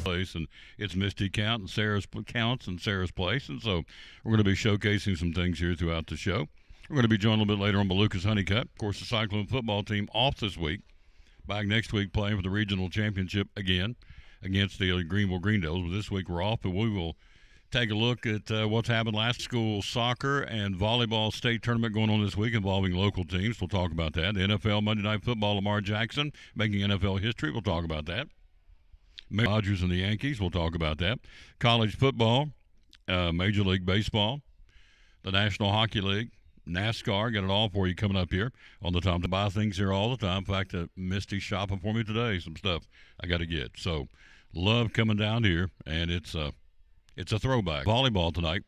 place, and it's Misty Count and Sarah's Counts and Sarah's Place, and so we're going to be showcasing some things here throughout the show. We're going to be joined a little bit later on by Lucas Honeycutt. Of course, the Cyclone football team off this week. Back next week playing for the regional championship again against the Greenville Green Devils. But this week we're off, but we will take a look at what's happened last school soccer and volleyball state tournament going on this week involving local teams. We'll talk about that. The NFL Monday Night Football, Lamar Jackson making NFL history. We'll talk about that. Dodgers and the Yankees. We'll talk about that. College football, Major League Baseball, the National Hockey League, NASCAR. Got it all for you coming up here on the Tom to buy things here all the time. In fact, Misty's shopping for me today. Some stuff I got to get. So love coming down here, and it's a throwback. Volleyball tonight.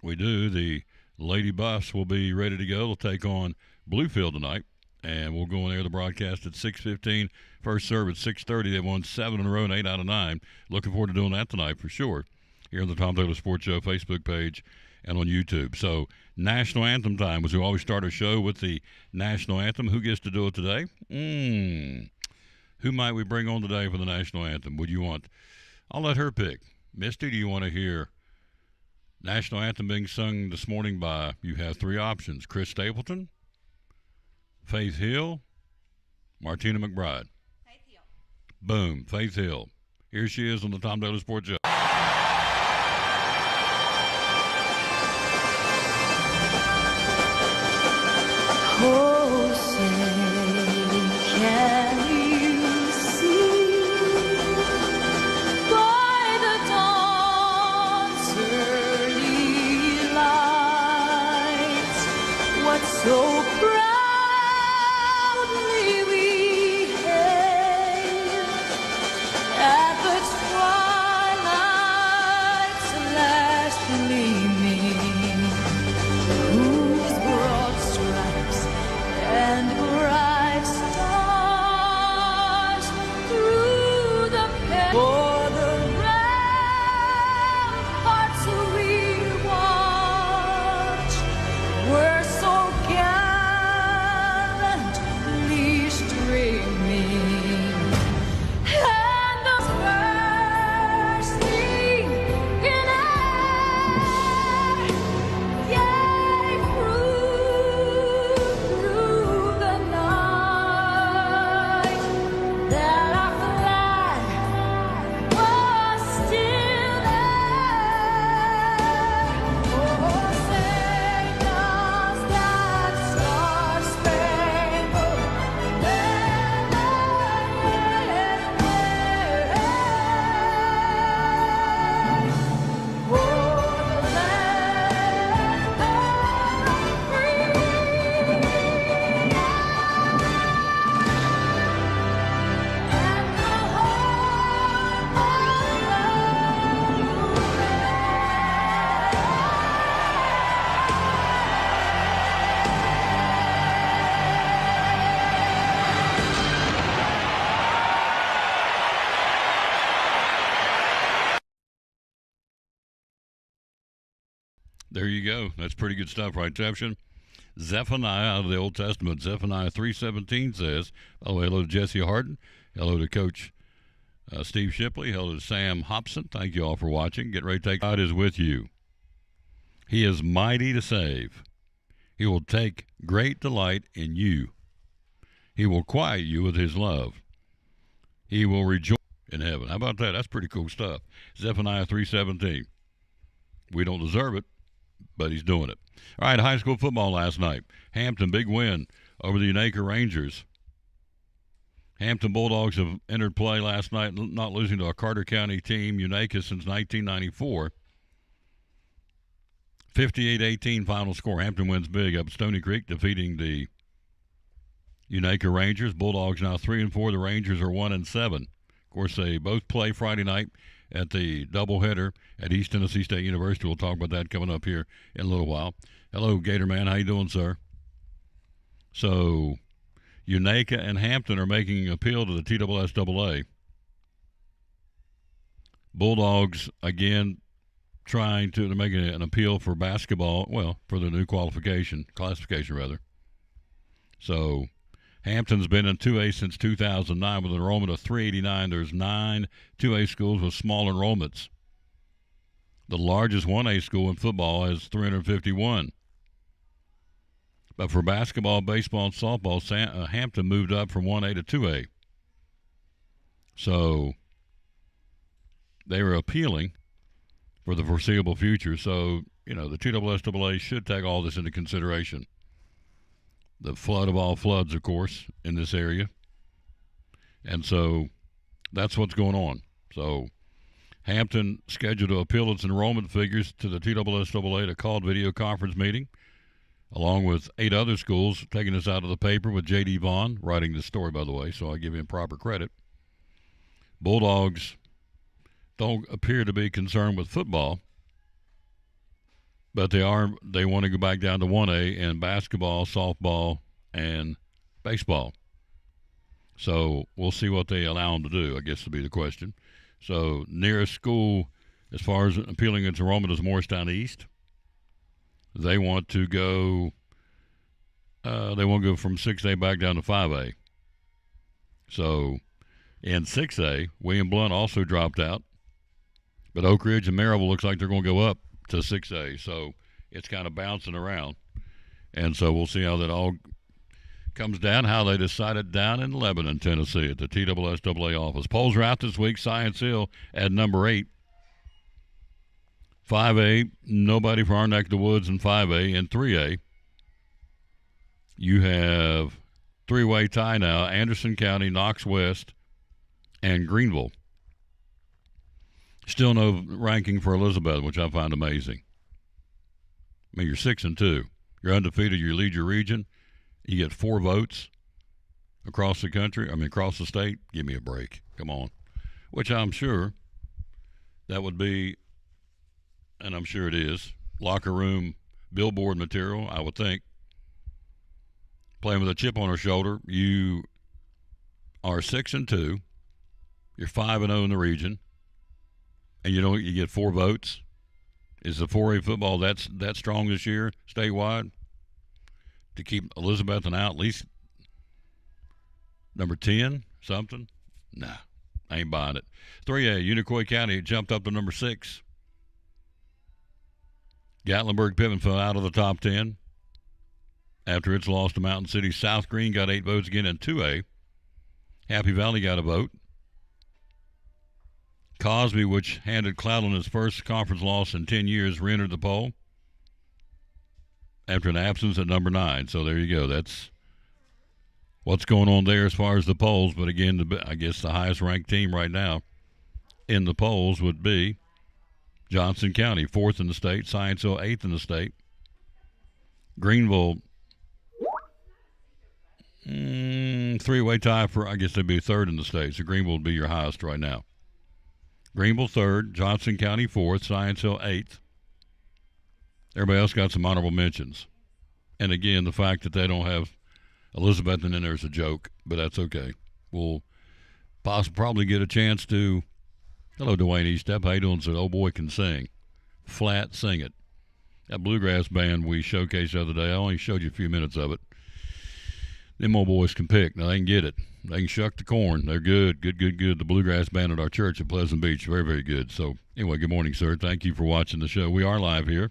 We do. The Lady Buffs will be ready to go. They'll take on Bluefield tonight, and we'll go on air the broadcast at 6:15. First serve at 6:30. They've won 7 in a row and 8 out of 9. Looking forward to doing that tonight for sure here on the Tom Taylor Sports Show Facebook page and on YouTube. So national anthem time, as we always start our show with the national anthem. Who gets to do it today? Who might we bring on today for the national anthem? Would you want? I'll let her pick. Misty, do you want to hear national anthem being sung this morning by, you have 3 options, Chris Stapleton, Faith Hill, Martina McBride? Faith Hill. Boom, Faith Hill. Here she is on the Tom Taylor Sports Show. Oh, say, can you see by the dawn's early light what so proudly we hailed at the twilight's last gleaming, whose broad stripes and bright stars through the for the ramparts we watch were so gallantly streaming, and the bursting in air gave proof through the night that our flag was still there. Oh, sing us that star-spangled banner. Oh, the land of There you go. That's pretty good stuff, right, Jefferson? Zephaniah out of the Old Testament. Zephaniah 3:17 says, by the way, hello to Jesse Harden. Hello to Coach Steve Shipley. Hello to Sam Hobson. Thank you all for watching. Get ready to take. God is with you. He is mighty to save. He will take great delight in you. He will quiet you with his love. He will rejoice in heaven. How about that? That's pretty cool stuff. Zephaniah 3:17. We don't deserve it, but he's doing it. All right, high school football last night. Hampton, big win over the Unaka Rangers. Hampton Bulldogs have entered play last night, not losing to a Carter County team, Unaka, since 1994. 58-18 final score. Hampton wins big up at Stony Creek, defeating the Unaka Rangers. Bulldogs now 3-4. The Rangers are 1-7. Of course, they both play Friday night at the doubleheader at East Tennessee State University. We'll talk about that coming up here in a little while. Hello, Gator Man. How you doing, sir? So, Unaka and Hampton are making an appeal to the TSSAA. Bulldogs, again, they're making an appeal for basketball, well, for the new classification rather. So, Hampton's been in 2A since 2009 with an enrollment of 389. There's 9 2A schools with small enrollments. The largest 1A school in football has 351. But for basketball, baseball, and softball, Hampton moved up from 1A to 2A. So they were appealing for the foreseeable future. So, the TSSAA should take all this into consideration. The flood of all floods, of course, in this area. And so that's what's going on. So Hampton scheduled to appeal its enrollment figures to the TSSAA at a called video conference meeting, along with 8 other schools, taking this out of the paper with J.D. Vaughn writing the story, by the way, so I give him proper credit. Bulldogs don't appear to be concerned with football, but they want to go back down to 1A in basketball, softball, and baseball. So we'll see what they allow them to do, I guess, would be the question. So nearest school, as far as appealing its enrollment, is Morristown East. They want to go from 6A back down to 5A. So in 6A, William Blount also dropped out. But Oak Ridge and Maryville looks like they're going to go up to 6A. So it's kind of bouncing around. And so we'll see how that all comes down, how they decided down in Lebanon, Tennessee at the TSSAA office. Polls are out this week. Science Hill at number 8. 5A, nobody for our neck of the woods in 5A. In 3A, you have three-way tie now, Anderson County, Knox West, and Greenville. Still no ranking for Elizabeth, which I find amazing. I mean, you're 6-2. You're undefeated. You lead your region. You get 4 votes across the country. Across the state. Give me a break. Come on. Which I'm sure that would be, and I'm sure it is, locker room billboard material, I would think. Playing with a chip on her shoulder. You are 6-2. You're 5-0 in the region. And you get 4 votes. Is the 4A football that strong this year statewide to keep Elizabethton out at least number 10 something? Nah, I ain't buying it. 3A, Unicoi County jumped up to number 6. Gatlinburg-Pittman fell out of the top 10 after its loss to Mountain City. South Green got 8 votes again in 2A. Happy Valley got a vote. Cosby, which handed Cloudland his first conference loss in 10 years, re-entered the poll after an absence at number 9. So there you go. That's what's going on there as far as the polls. But again, I guess the highest-ranked team right now in the polls would be Johnson County, 4th in the state. Science Hill, 8th in the state. Greenville, 3-way tie for, I guess they'd be 3rd in the state. So Greenville would be your highest right now. Greenville 3rd, Johnson County 4th, Science Hill 8th. Everybody else got some honorable mentions. And again, the fact that they don't have Elizabethton in there is a joke, but that's okay. We'll probably get a chance to, hello, Dwayne Eastep, how you doing? So, old boy can sing. Flat sing it. That bluegrass band we showcased the other day, I only showed you a few minutes of it. Them old boys can pick. Now, they can get it. They can shuck the corn. They're good. The bluegrass band at our church at Pleasant Beach, very, very good. So, anyway, good morning, sir. Thank you for watching the show. We are live here.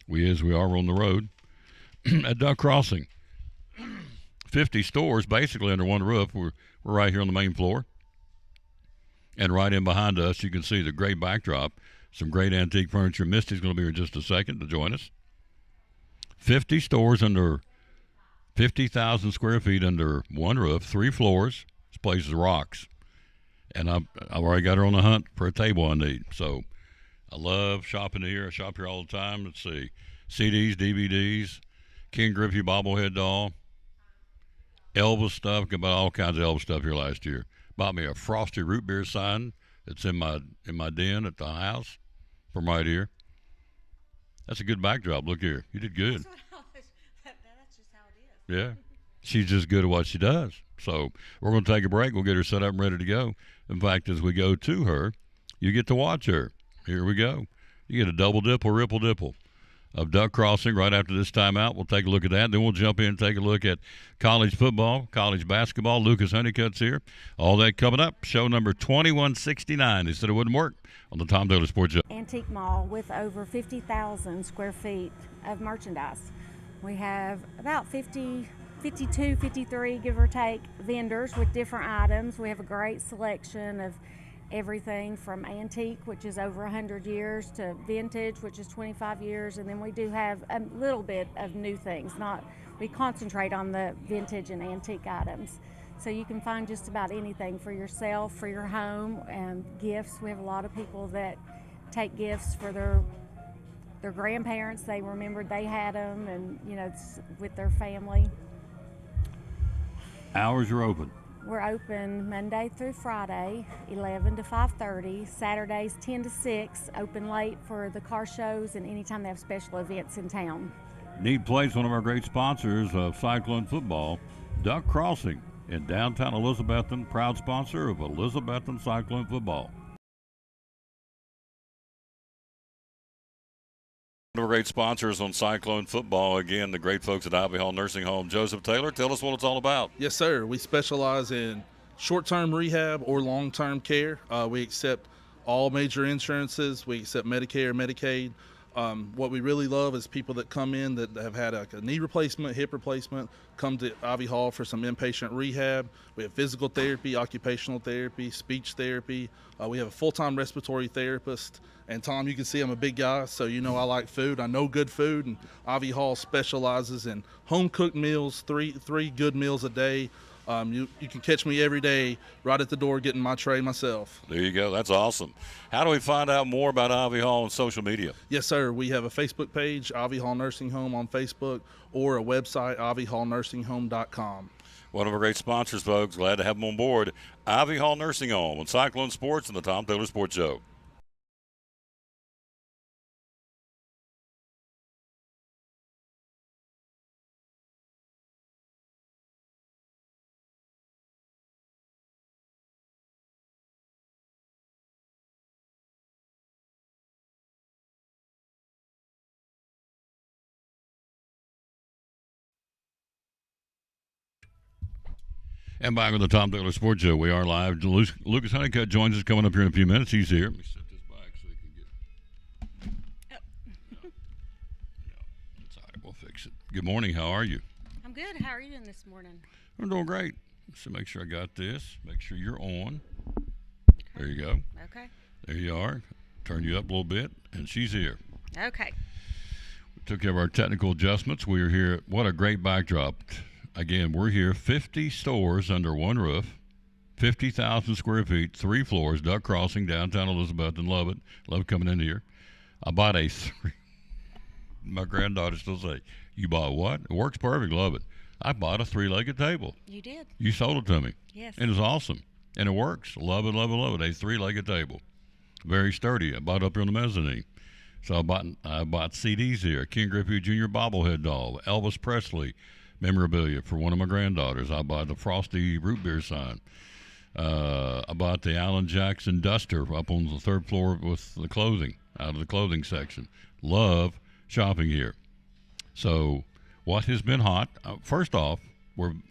We are on the road at Duck Crossing. 50 stores basically under one roof. We're right here on the main floor. And right in behind us, you can see the great backdrop. Some great antique furniture. Misty's going to be here in just a second to join us. 50 stores under 50,000 square feet under one roof, 3 floors. This place is rocks. And I've already got her on the hunt for a table I need. So I love shopping here. I shop here all the time. Let's see. CDs, DVDs, Ken Griffey bobblehead doll, Elvis stuff. Got all kinds of Elvis stuff here last year. Bought me a Frosty root beer sign that's in my den at the house from right here. That's a good backdrop. Look here. You did good. That's just how it is. Yeah. She's just good at what she does. So we're going to take a break. We'll get her set up and ready to go. In fact, as we go to her, you get to watch her. Here we go. You get a double dipple, ripple dipple. of duck crossing right after this timeout. We'll take a look at that. Then we'll jump in and take a look at college football, college basketball. Lucas Honeycutt's here. All that coming up. Show number 2169. They said it wouldn't work on the Tom Taylor Sports Show. Antique mall with over 50,000 square feet of merchandise. We have about 52, 53, give or take, vendors with different items. We have a great selection of everything from antique, which is over 100 years, to vintage, which is 25 years, and then we do have a little bit of new things. We concentrate on the vintage and antique items. So you can find just about anything for yourself, for your home, and gifts. We have a lot of people that take gifts for their grandparents. They remembered they had them, and it's with their family. Hours are open. We're open Monday through Friday, 11 to 5:30. Saturdays, 10 to 6. Open late for the car shows and anytime they have special events in town. Neat Place, one of our great sponsors of Cyclone Football, Duck Crossing in downtown Elizabethton, proud sponsor of Elizabethton Cyclone Football. One of our great sponsors on Cyclone Football, again, the great folks at Ivy Hall Nursing Home. Joseph Taylor, tell us what it's all about. Yes, sir. We specialize in short-term rehab or long-term care. We accept all major insurances. We accept Medicare, Medicaid. What we really love is people that come in that have had a knee replacement, hip replacement, come to Ivy Hall for some inpatient rehab. We have physical therapy, occupational therapy, speech therapy. We have a full-time respiratory therapist. And Tom, you can see I'm a big guy, so I like food. I know good food, and Ivy Hall specializes in home-cooked meals, three good meals a day. You can catch me every day right at the door getting my tray myself. There you go. That's awesome. How do we find out more about Ivy Hall on social media? Yes, sir. We have a Facebook page, Ivy Hall Nursing Home on Facebook, or a website, ivyhallnursing.com. One of our great sponsors, folks. Glad to have them on board. Ivy Hall Nursing Home on Cyclone Sports and the Tom Taylor Sports Show. And back with the Tom Taylor Sports Show. We are live. Lucas Honeycutt joins us coming up here in a few minutes. He's here. Let me set this back so he can get. No, it's all right. We'll fix it. Good morning. How are you? I'm good. How are you doing this morning? I'm doing great. So make sure I got this. Make sure you're on. There you go. Okay. There you are. Turn you up a little bit, and she's here. Okay. We took care of our technical adjustments. We are here. What a great backdrop. Again, we're here, 50 stores under one roof, 50,000 square feet, 3 floors, Duck Crossing, downtown Elizabethton. Love it. Love coming in here. I bought my granddaughter still say, you bought what? It works perfect. Love it. I bought a 3-legged table. You did? You sold it to me. Yes. And it's awesome. And it works. Love it, love it, love it. A 3-legged table. Very sturdy. I bought it up here on the mezzanine. So I bought CDs here. King Griffey Jr. bobblehead doll, Elvis Presley memorabilia for one of my granddaughters. I bought the Frosty root beer sign. I bought the Alan Jackson duster up on the 3rd floor with the clothing, out of the clothing section. Love shopping here. So what has been hot? First off,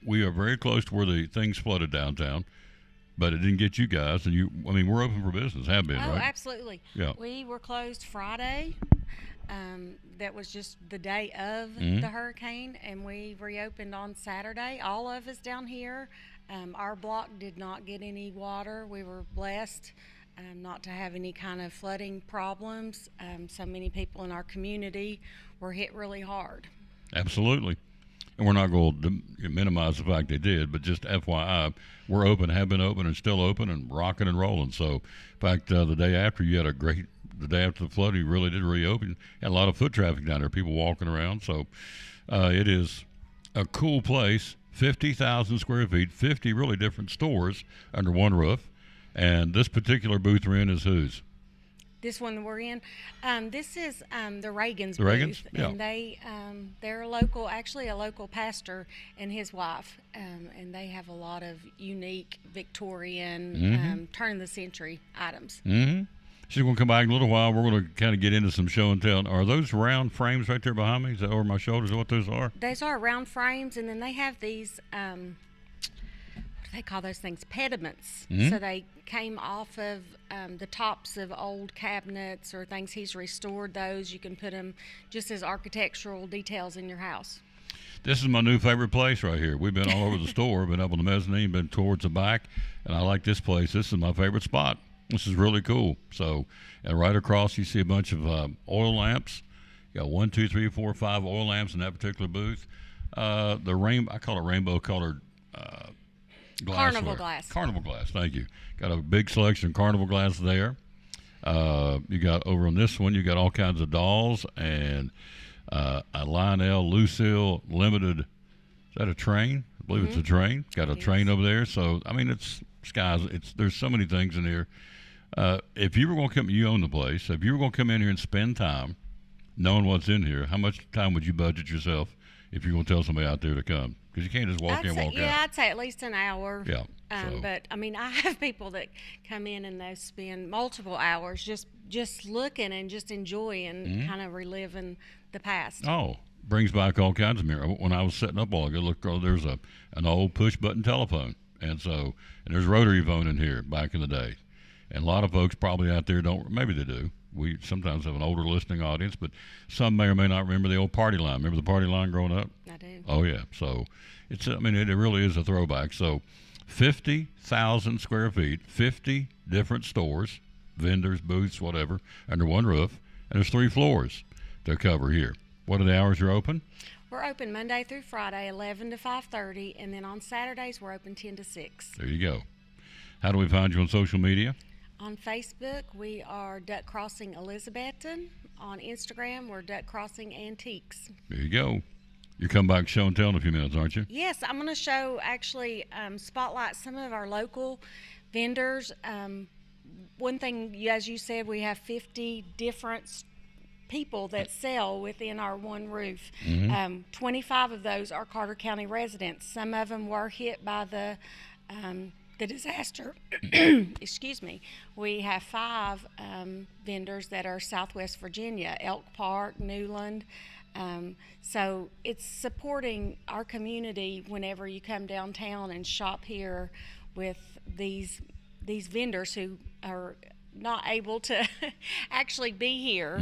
we are very close to where the things flooded downtown, but it didn't get you guys. And we're open for business, have been, Oh, right? absolutely. Yeah. We were closed Friday. That was just the day of the hurricane, and we reopened on Saturday. All of us down here, our block did not get any water. We were blessed not to have any kind of flooding problems. So many people in our community were hit really hard. Absolutely. And we're not going to minimize the fact they did, but just FYI, we're open, have been open, and still open, and rocking and rolling. So, in fact, the day after, the day after the flood, you really did reopen. Had a lot of foot traffic down there, people walking around. So, it is a cool place, 50,000 square feet, 50 really different stores under one roof. And this particular booth we're in is whose? This one we're in, this is the Reagan's The Reagans? booth, Yeah. and they're a local pastor and his wife, and they have a lot of unique Victorian, turn of the century items. Mm-hmm. She's going to come back in a little while. We're going to kind of get into some show and tell. Are those round frames right there behind me? Is that over my shoulders? Is that what those are? Those are round frames, and then they have these, what do they call those things? Pediments. Mm-hmm. So they came off of the tops of old cabinets or things. He's restored those. You can put them just as architectural details in your house. This is my new favorite place right here. We've been all over the store, been up on the mezzanine, been towards the back, and I like this place. This is my favorite spot. This is really cool. So, and right across, you see a bunch of oil lamps. You got 1, 2, 3, 4, 5 oil lamps in that particular booth. I call it rainbow colored glassware. Carnival glass. Carnival glass. Thank you. Got a big selection of carnival glass there. You got over on this one, you got all kinds of dolls and a Lionel Lucille limited. Is that a train? I believe it's a train. Got a train over there. So I mean, it's skies. There's so many things in here. If you were going to come, you own the place. If you were going to come in here and spend time knowing what's in here, how much time would you budget yourself if you're going to tell somebody out there to come? Because you can't just walk in, walk out. I'd say at least an hour. Yeah. So. But I mean, I have people that come in and they spend multiple hours just looking and just enjoying, kind of reliving the past. Oh, brings back all kinds of memories. When I was setting up all ago, look, there's an old push button telephone, and there's rotary phone in here back in the day, and a lot of folks probably out there don't. Maybe they do. We sometimes have an older listening audience, but some may or may not remember the old party line. Remember the party line growing up? I do. Oh yeah. So it really is a throwback. So 50,000 square feet, 50 different stores, vendors, booths, whatever, under one roof, and there's 3 floors to cover here. What are the hours you're open? We're open Monday through Friday, 11 to 5:30, and then on Saturdays we're open 10 to 6. There you go. How do we find you on social media? On Facebook, we are Duck Crossing Elizabethton. On Instagram, we're Duck Crossing Antiques. There you go. You come back show and tell in a few minutes, aren't you? Yes, I'm going to show, actually, spotlight some of our local vendors. One thing, as you said, we have 50 different people that sell within our one roof. 25 of those are Carter County residents. Some of them were hit by the disaster. Excuse me. We have 5 vendors that are Southwest Virginia, Elk Park, Newland. So it's supporting our community whenever you come downtown and shop here with these vendors who are not able to actually be here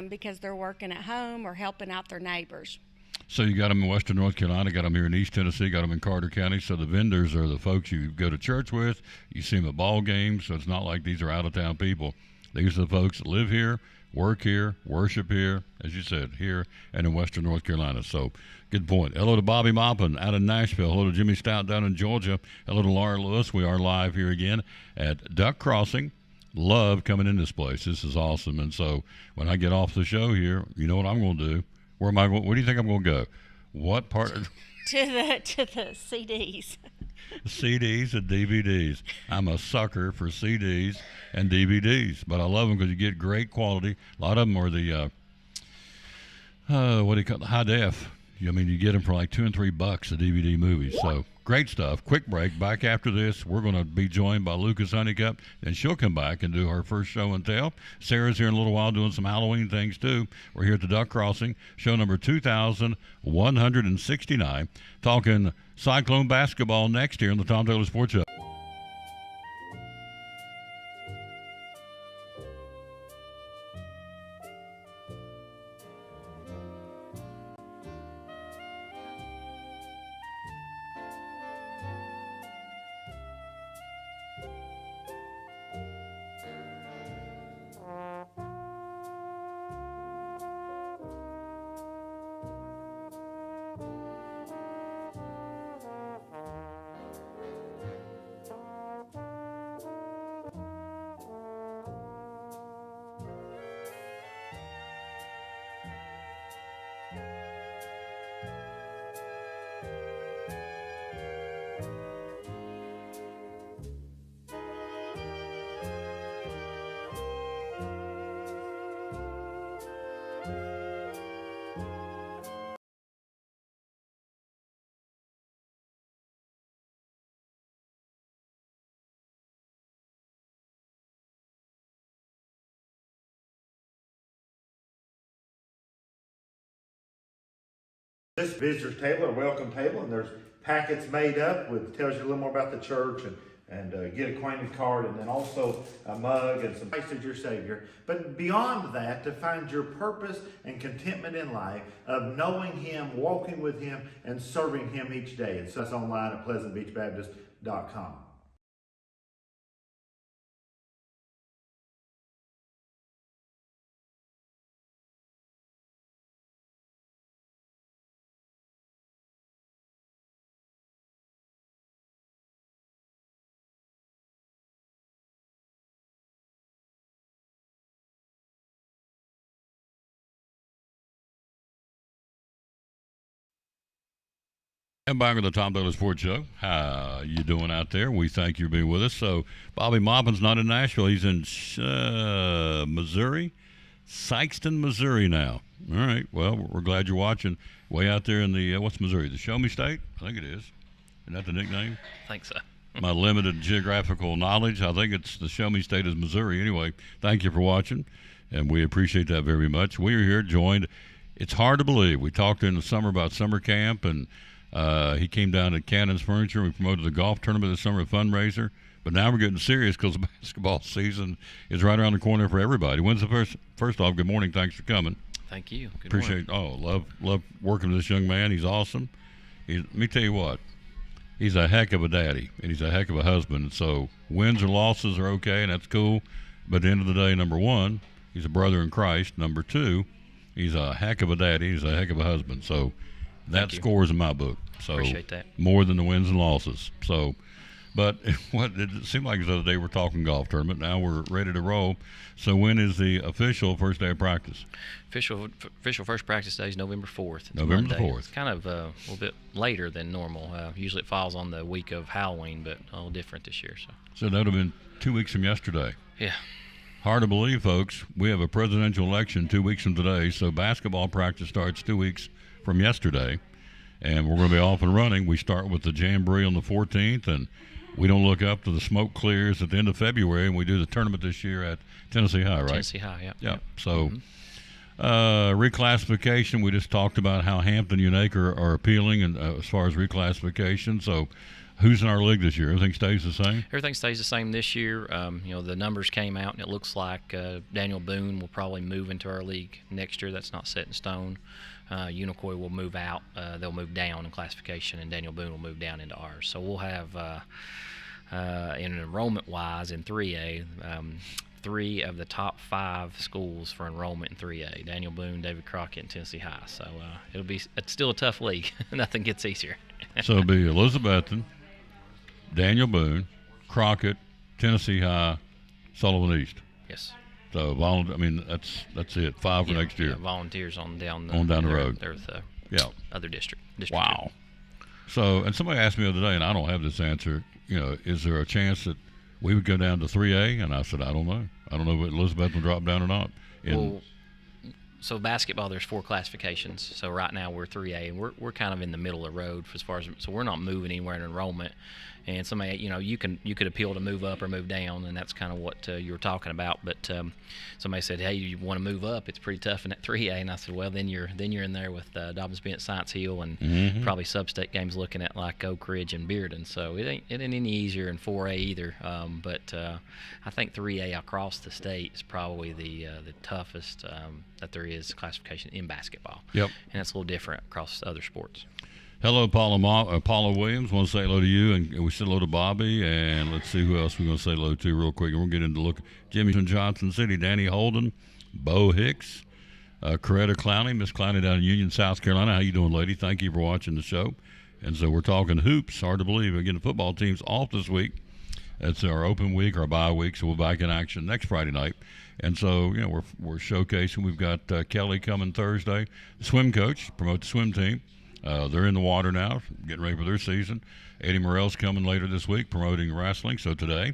because they're working at home or helping out their neighbors. So you got them in Western North Carolina, got them here in East Tennessee, got them in Carter County. So the vendors are the folks you go to church with. You see them at ball games. So it's not like these are out-of-town people. These are the folks that live here, work here, worship here, as you said, here and in Western North Carolina. So good point. Hello to Bobby Maupin out of Nashville. Hello to Jimmy Stout down in Georgia. Hello to Laura Lewis. We are live here again at Duck Crossing. Love coming in this place. This is awesome. And so when I get off the show here, you know what I'm going to do? Where am I going? Where do you think I'm going to go? What part? To the CDs. CDs and DVDs. I'm a sucker for CDs and DVDs, but I love them because you get great quality. A lot of them are the what do you call it? High def. I mean, you get them for like $2 and $3 a DVD movie. So great stuff. Quick break. Back after this, we're going to be joined by Lucas Honeycutt, and she'll come back and do her first show and tell. Sarah's here in a little while doing some Halloween things too. We're here at the Duck Crossing, show number 2169, talking Cyclone basketball next here on the Tom Taylor Sports Show. This visitor's table or welcome table, and there's packets made up with tells you a little more about the church and get acquainted card, and then also a mug and some Christ as your Savior. But beyond that, to find your purpose and contentment in life of knowing Him, walking with Him, and serving Him each day. And so that's online at pleasantbeachbaptist.com. And back on the Tom Douglas Sports Show. How you doing out there? We thank you for being with us. So Bobby Maupin's not in Nashville. He's in Missouri, Sikeston, Missouri now. All right. Well, we're glad you're watching. Way out there in the, what's Missouri? The Show Me State? I think it is. Isn't that the nickname? I think so. My limited geographical knowledge, I think it's the Show Me State is Missouri. Anyway, thank you for watching, and we appreciate that very much. We are here joined. It's hard to believe. We talked in the summer about summer camp, and he came down to Cannon's Furniture. We promoted the golf tournament this summer, a fundraiser. But now we're getting serious because the basketball season is right around the corner for everybody. When's the first off, good morning. Thanks for coming. Thank you. Good Appreciate morning. Love working with this young man. He's awesome. Let me tell you what. He's a heck of a daddy, and he's a heck of a husband. So wins or losses are okay, and that's cool. But at the end of the day, number one, he's a brother in Christ. Number two, he's a heck of a daddy. He's a heck of a husband. So that scores in my book. So Appreciate that. More than the wins and losses. So, but what it seemed like the other day we're talking golf tournament. Now we're ready to roll. So when is the official first day of practice? Official first practice day is November 4th. It's November the Monday. 4th. It's kind of a little bit later than normal. Usually it falls on the week of Halloween, but a little different this year. So that would have been 2 weeks from yesterday. Yeah. Hard to believe, folks. We have a presidential election 2 weeks from today, so basketball practice starts 2 weeks from yesterday, and we're going to be off and running. We start with the Jamboree on the 14th, and we don't look up till the smoke clears at the end of February, and we do the tournament this year at Tennessee High, right? Tennessee High, yeah. Yeah. So reclassification, we just talked about how Hampton and Unake are appealing and as far as reclassification. So who's in our league this year? Everything stays the same? Everything stays the same this year. The numbers came out, and it looks like Daniel Boone will probably move into our league next year. That's not set in stone. Unicoi will move out. They'll move down in classification, and Daniel Boone will move down into ours. So we'll have, in enrollment-wise, in 3A, 3 of the top 5 schools for enrollment in 3A: Daniel Boone, David Crockett, and Tennessee High. So it's still a tough league. Nothing gets easier. So it'll be Elizabethton, Daniel Boone, Crockett, Tennessee High, Sullivan East. Yes. So that's it. 5 for next year. Yeah, volunteers on down the road. They're the Yeah. other district. Wow. So, and somebody asked me the other day, and I don't have this answer. Is there a chance that we would go down to 3A? And I said, I don't know. I don't know if Elizabeth will drop down or not. So basketball, there's 4 classifications. So right now we're 3A, and we're kind of in the middle of the road as far as, so we're not moving anywhere in enrollment. And somebody, you could appeal to move up or move down, and that's kind of what you were talking about. But somebody said, hey, you want to move up? It's pretty tough in that 3A. And I said, well, then you're in there with Dobbins-Bennett, Science Hill, and probably sub-state games looking at like Oak Ridge and Bearden. So it ain't any easier in 4A either. But I think 3A across the state is probably the toughest that there is classification in basketball. Yep. And it's a little different across other sports. Hello, Paula Williams. Want to say hello to you, and we said hello to Bobby, and let's see who else we're going to say hello to real quick. And we'll get into look. Jimmy from Johnson City, Danny Holden, Bo Hicks, Coretta Clowney, Miss Clowney down in Union, South Carolina. How you doing, lady? Thank you for watching the show. And so we're talking hoops. Hard to believe. Again, the football team's off this week. It's our open week, our bye week, so we'll be back in action next Friday night. And so, we're showcasing. We've got Kelly coming Thursday, the swim coach, promote the swim team. They're in the water now, getting ready for their season. Eddie Morrell's coming later this week, promoting wrestling. So today,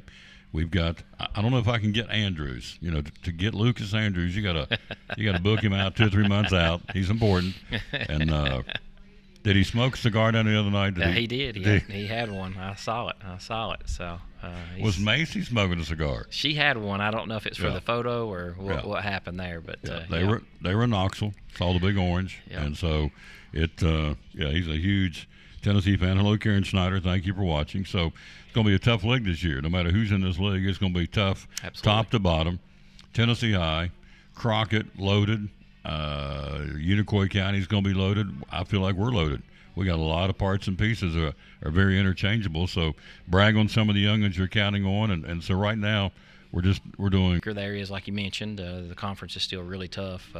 we've got. I don't know if I can get Andrews. To get Lucas Andrews, you gotta book him out 2 or 3 months out. He's important. And Did he smoke a cigar down the other night? He did. He had one. I saw it. So was Macy smoking a cigar? She had one. I don't know if it's for Yeah. the photo or Yeah. what happened there, but They were in Knoxville. Saw the big orange, Yeah. and so he's a huge Tennessee fan. Hello, Karen Snyder. Thank you for watching. So it's going to be a tough league this year. No matter who's in this league, it's going to be tough, Absolutely. top to bottom. Tennessee High, Crockett loaded. Unicoi County is going to be loaded. I feel like we're loaded. We got a lot of parts and pieces are very interchangeable. So brag on some of the youngins you're counting on, and so right now we're doing. The areas like you mentioned, the conference is still really tough.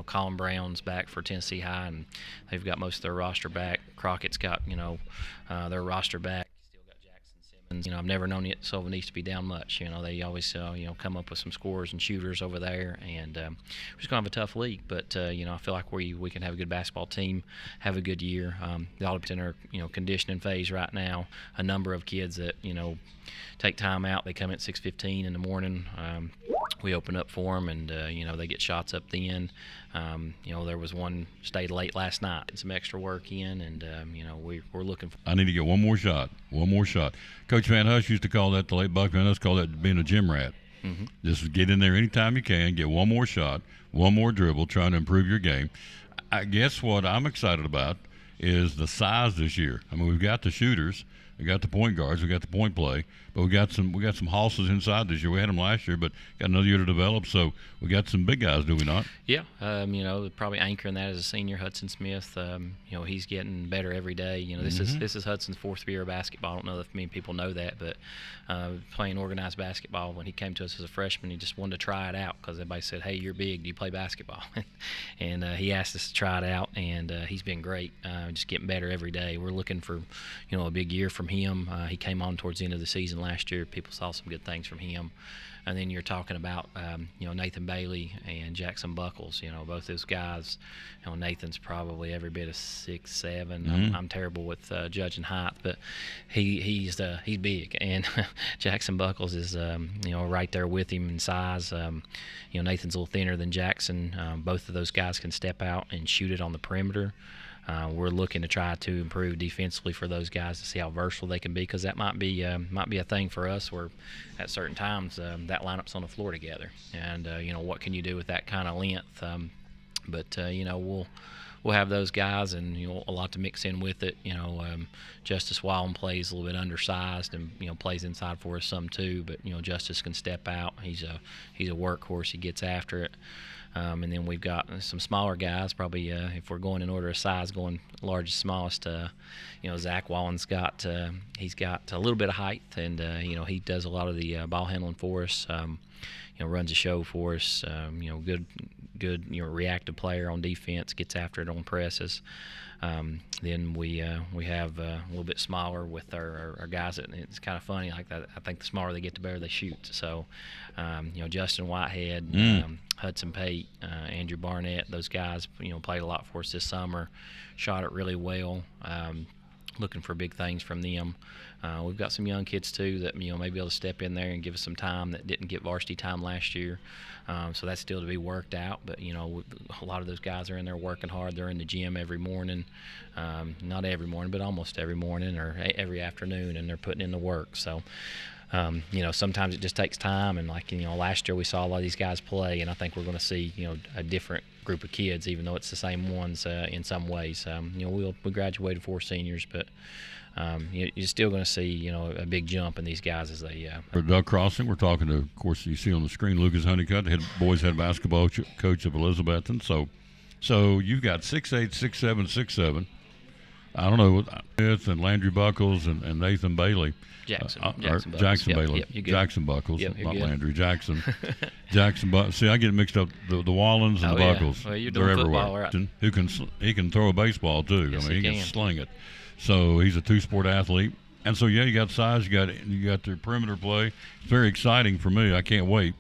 Colin Brown's back for Tennessee High, and they've got most of their roster back. Crockett's got their roster back. Still got Jackson Simmons. I've never known it Silva needs to be down much. They always come up with some scores and shooters over there, and we're just gonna have a tough league. But I feel like we can have a good basketball team, have a good year. They all in our conditioning phase right now. A number of kids that take time out. They come at 6:15 in the morning. We open up for them, and they get shots up then. There was one stayed late last night, did some extra work in, and we're looking for. I need to get one more shot. Coach Van Hush used to call that, the late Buck Van Hush called that being a gym rat. Mm-hmm. Just get in there anytime you can, get one more shot, one more dribble, trying to improve your game. I guess what I'm excited about is the size this year. I mean, we've got the shooters, we got the point guards, we got the point play, but we got some hosses inside this year. We had them last year, but got another year to develop. So we got some big guys, do we not? Yeah, probably anchoring that as a senior, Hudson Smith. He's getting better every day. This is Hudson's fourth year of basketball. I don't know if many people know that, but playing organized basketball. When he came to us as a freshman, he just wanted to try it out because everybody said, "Hey, you're big. Do you play basketball?" And he asked us to try it out, and he's been great. Just getting better every day. We're looking for a big year from him. He came on towards the end of the season last year. People saw some good things from him. And then you're talking about, Nathan Bailey and Jackson Buckles. Both those guys. Nathan's probably every bit of 6'7". Mm-hmm. I'm terrible with judging height, but he's big. And Jackson Buckles is, right there with him in size. Nathan's a little thinner than Jackson. Both of those guys can step out and shoot it on the perimeter. We're looking to try to improve defensively for those guys to see how versatile they can be, because that might be a thing for us where at certain times that lineup's on the floor together, and what can you do with that kind of length? But we'll have those guys, and a lot to mix in with it. Justice Wallen plays a little bit undersized, and plays inside for us some too. But Justice can step out. He's a workhorse. He gets after it. And then we've got some smaller guys, probably if we're going in order of size, going largest, smallest. Zach Wallen's got he's got a little bit of height, and he does a lot of the ball handling for us. Runs a show for us. Good reactive player on defense, gets after it on presses. Then we have a little bit smaller with our guys. It's kind of funny. Like that, I think the smaller they get, the better they shoot. So, Justin Whitehead, Hudson Pate, Andrew Barnett, those guys, played a lot for us this summer. Shot it really well. Looking for big things from them. We've got some young kids too that may be able to step in there and give us some time that didn't get varsity time last year. So that's still to be worked out. But a lot of those guys are in there working hard. They're in the gym every morning, not every morning, but almost every morning or every afternoon, and they're putting in the work. So. Sometimes it just takes time, and last year we saw a lot of these guys play, and I think we're going to see a different group of kids, even though it's the same ones in some ways. We graduated 4 seniors, but you're still going to see a big jump in these guys as they. For Doug Crossing, we're talking to, of course, you see on the screen, Lucas Honeycutt, the boys head basketball coach of Elizabethton. So you've got 6'8", 6'7", 6'7". I don't know, Smith and Landry Buckles and Nathan Bailey. Jackson Bailey. Yep, Jackson Buckles, yep, not good. Landry. Jackson. See, I get mixed up. The Wallens and the Buckles. Well, you're they're doing everywhere. football, right? He can throw a baseball too. Yes, he can can. sling it. So he's a 2-sport athlete. And so you got size. You got their perimeter play. It's very exciting for me. I can't wait.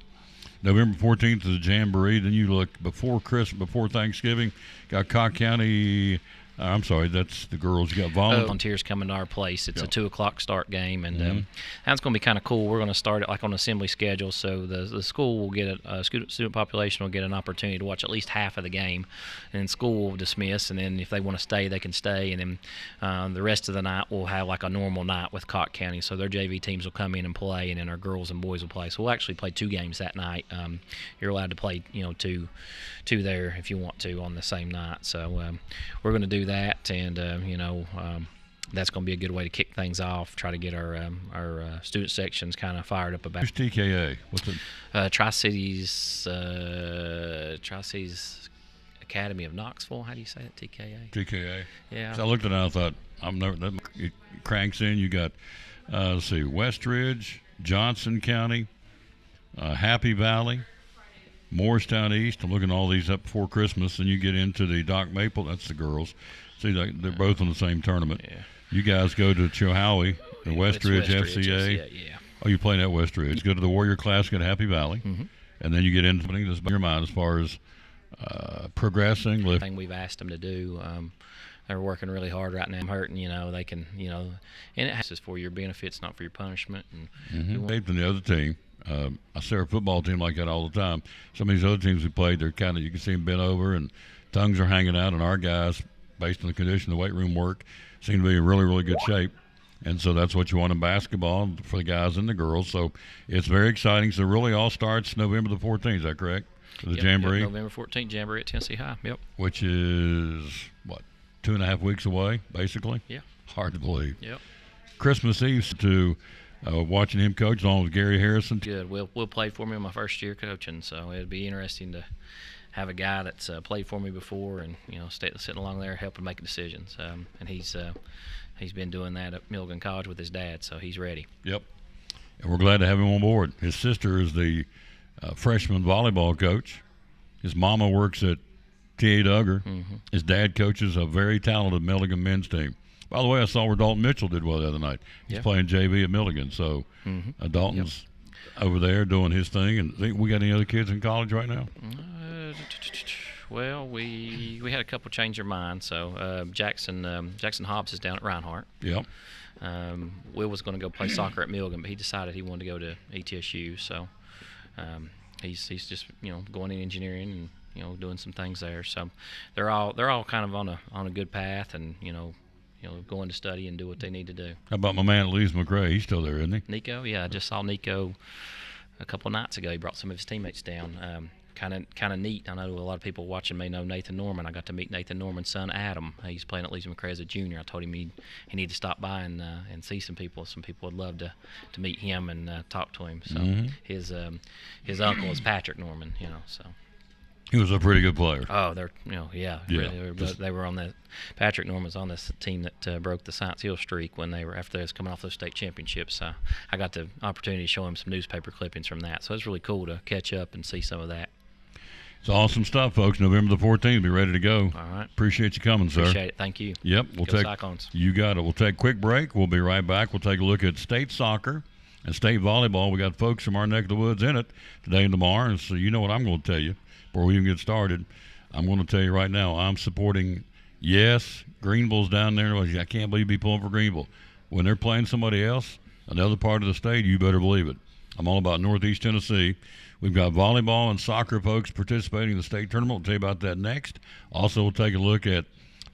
November 14th is the Jamboree. Then you look before Thanksgiving. Got Cobb County I'm sorry, that's the girls. You got Volunteers coming to our place. It's a 2:00 start game, and that's going to be kind of cool. We're going to start it like on an assembly schedule, so the school will get student population will get an opportunity to watch at least half of the game, and then school will dismiss. And then if they want to stay, they can stay. And then the rest of the night we'll have like a normal night with Cocke County. So their JV teams will come in and play, and then our girls and boys will play. So we'll actually play 2 games that night. You're allowed to play, two there if you want to on the same night. So we're going to do that, and that's going to be a good way to kick things off. Try to get our student sections kind of fired up about. Who's TKA? What's it? Tri-Cities Academy of Knoxville. How do you say it? TKA. TKA. Yeah. So I looked at it and I thought, it cranks in. You got, let's see, Westridge, Johnson County, Happy Valley, Morristown East. I'm looking all these up before Christmas, and you get into the Doc Maple. That's the girls. See, they're both in the same tournament. Yeah. You guys go to Chilhowie, the Westridge Westridge FCA. Yeah. Oh, you're playing at Westridge. Go to the Warrior Classic at Happy Valley, and then you get into putting this in your mind as far as progressing. Thing we've asked them to do. They're working really hard right now. I'm hurting, they can, and it has for your benefits, not for your punishment. And Than the other team. I see our football team like that all the time. Some of these other teams we played, they're kind of, you can see them bent over and tongues are hanging out, and our guys, based on the condition of the weight room work, seem to be in really, really good shape. And so that's what you want in basketball for the guys and the girls. So it's very exciting. So it really all starts November the 14th. Is that correct? The Jamboree? November 14th, Jamboree at Tennessee High. Yep. Which is, 2.5 weeks away, basically? Yeah. Hard to believe. Yep. Christmas Eve to watching him coach along with Gary Harrison. Good. Will played for me in my first year coaching, so it'd be interesting to have a guy that's played for me before and sitting along there helping make decisions. And he's been doing that at Milligan College with his dad, so he's ready. Yep. And we're glad to have him on board. His sister is the freshman volleyball coach. His mama works at T.A. Duggar. His dad coaches a very talented Milligan men's team. By the way, I saw where Dalton Mitchell did well the other night. He's playing JV at Milligan. So Dalton's over there doing his thing. And think we got any other kids in college right now? Well, we had a couple change their mind. So Jackson Hobbs is down at Reinhardt. Yep. Will was going to go play soccer at Milligan, but he decided he wanted to go to ETSU. So he's just going in engineering and doing some things there. So they're all kind of on a good path, and going to study and do what they need to do. How about my man Lees McRae? He's still there, isn't he? Nico, yeah, I just saw Nico a couple of nights ago. He brought some of his teammates down. Kind of neat. I know a lot of people watching may know Nathan Norman. I got to meet Nathan Norman's son Adam. He's playing at Lees McRae as a junior. I told him he needed to stop by and see some people. Some people would love to meet him and talk to him. So his uncle is Patrick Norman. So. He was a pretty good player. Oh, really, they were on that. Patrick Norman's on this team that broke the Science Hill streak after they was coming off those state championships. I got the opportunity to show him some newspaper clippings from that, so it's really cool to catch up and see some of that. It's awesome stuff, folks. November the 14th, be ready to go. All right. Appreciate you coming, sir. Appreciate it. Thank you. Yep. Go Cyclones. You got it. We'll take a quick break. We'll be right back. We'll take a look at state soccer and state volleyball. We got folks from our neck of the woods in it today and tomorrow, and so you know what I'm going to tell you. Before we even get started, I'm going to tell you right now, I'm supporting, Greenville's down there. I can't believe you be pulling for Greenville. When they're playing somebody else, another part of the state, you better believe it. I'm all about Northeast Tennessee. We've got volleyball and soccer folks participating in the state tournament. We'll tell you about that next. Also, we'll take a look at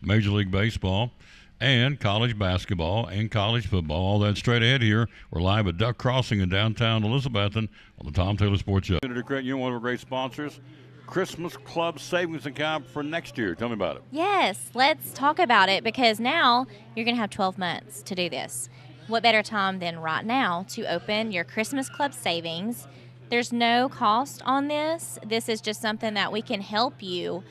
Major League Baseball and college basketball and college football. All that straight ahead here. We're live at Duck Crossing in downtown Elizabethton on the Tom Taylor Sports Show. Senator Craig, you're one of our great sponsors. Christmas Club savings account for next year. Tell me about it. Yes, let's talk about it, because now you're going to have 12 months to do this. What better time than right now to open your Christmas Club savings? There's no cost on this. This is just something that we can help you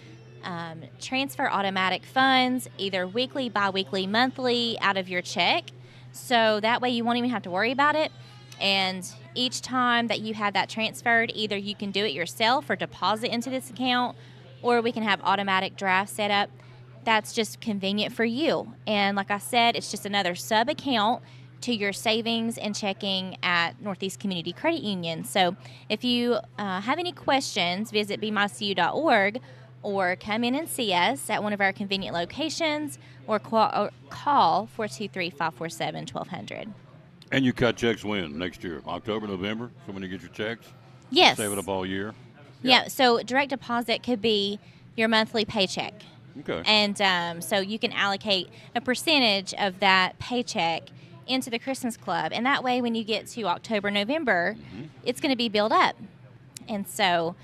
transfer automatic funds, either weekly, bi-weekly, monthly, out of your check. So that way you won't even have to worry about it. And each time that you have that transferred, either you can do it yourself or deposit into this account, or we can have automatic draft set up. That's just convenient for you. And like I said, it's just another sub account to your savings and checking at Northeast Community Credit Union. So if you have any questions, visit bemycu.org, or come in and see us at one of our convenient locations, or call 423-547-1200. And you cut checks when? Next year? October, November? So when you get your checks? Yes. Save it up all year? Yeah, so direct deposit could be your monthly paycheck. Okay. And so you can allocate a percentage of that paycheck into the Christmas Club. And that way, when you get to October, November, it's going to be built up. And so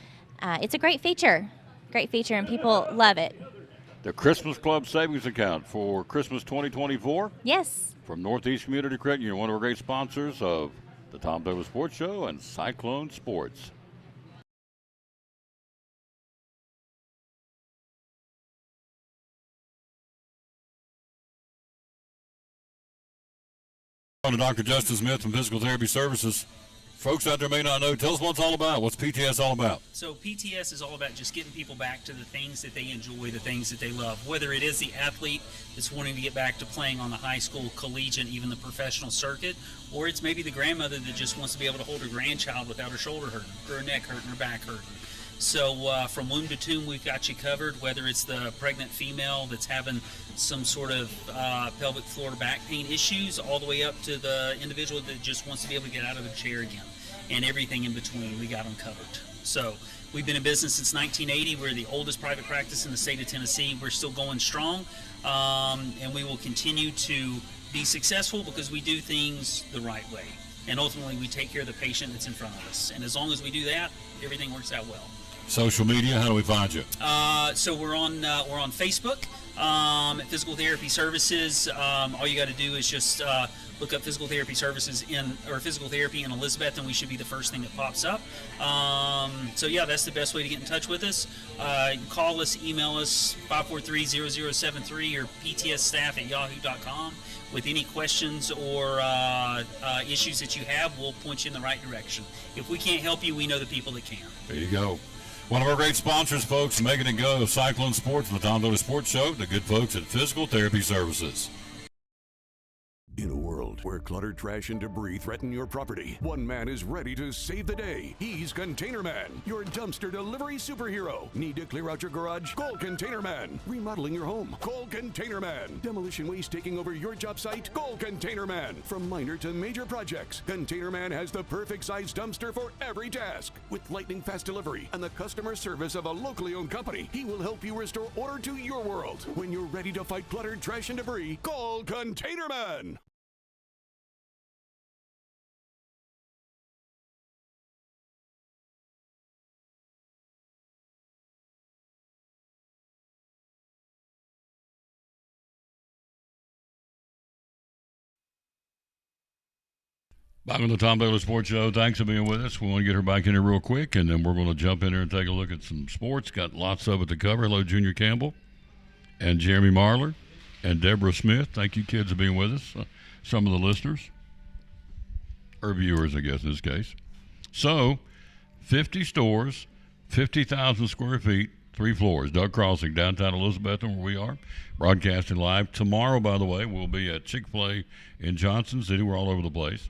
it's a great feature, and people love it. The Christmas Club Savings Account for Christmas 2024 Yes. from Northeast Community Credit Union, one of our great sponsors of the Tom Douglas Sports Show and Cyclone Sports. On to Dr. Justin Smith from Physical Therapy Services. Folks out there may not know. Tell us what it's all about. What's PTS all about? So PTS is all about just getting people back to the things that they enjoy, the things that they love. Whether it is the athlete that's wanting to get back to playing on the high school, collegiate, even the professional circuit, or it's maybe the grandmother that just wants to be able to hold her grandchild without her shoulder hurting, or her neck hurting, her back hurting. So from womb to tomb, we've got you covered, whether it's the pregnant female that's having some sort of pelvic floor back pain issues, all the way up to the individual that just wants to be able to get out of the chair again, and everything in between. We got them covered. So we've been in business since 1980. We're the oldest private practice in the state of Tennessee. We're still going strong, and we will continue to be successful because we do things the right way. And ultimately, we take care of the patient that's in front of us. And as long as we do that, everything works out well. Social media, how do we find you? So we're on Facebook at Physical Therapy Services. All you got to do is just look up Physical Therapy Services or Physical Therapy in Elizabeth, and we should be the first thing that pops up. So yeah, that's the best way to get in touch with us. You can call us, email us 543-0073 or ptsstaff@yahoo.com with any questions or issues that you have. We'll point you in the right direction. If we can't help you, we know the people that can. There you go. One of our great sponsors, folks, making it go, Cyclone Sports and the Tom Douglas Sports Show, the good folks at Physical Therapy Services. In a world where clutter, trash, and debris threaten your property, one man is ready to save the day. He's Container Man, your dumpster delivery superhero. Need to clear out your garage? Call Container Man. Remodeling your home? Call Container Man. Demolition waste taking over your job site? Call Container Man. From minor to major projects, Container Man has the perfect size dumpster for every task. With lightning fast delivery and the customer service of a locally owned company, he will help you restore order to your world. When you're ready to fight clutter, trash, and debris, call Container Man. Back on the Tom Douglas Sports Show. Thanks for being with us. We want to get her back in here real quick, and then we're going to jump in here and take a look at some sports. Got lots of it to cover. Hello, Junior Campbell and Jeremy Marler and Deborah Smith. Thank you, kids, for being with us. Some of the listeners, or viewers, I guess, in this case. So, 50 stores, 50,000 square feet, 3 floors. Duck Crossing, downtown Elizabethton, where we are. Broadcasting live. Tomorrow, by the way, we'll be at Chick-fil-A in Johnson City. We're all over the place.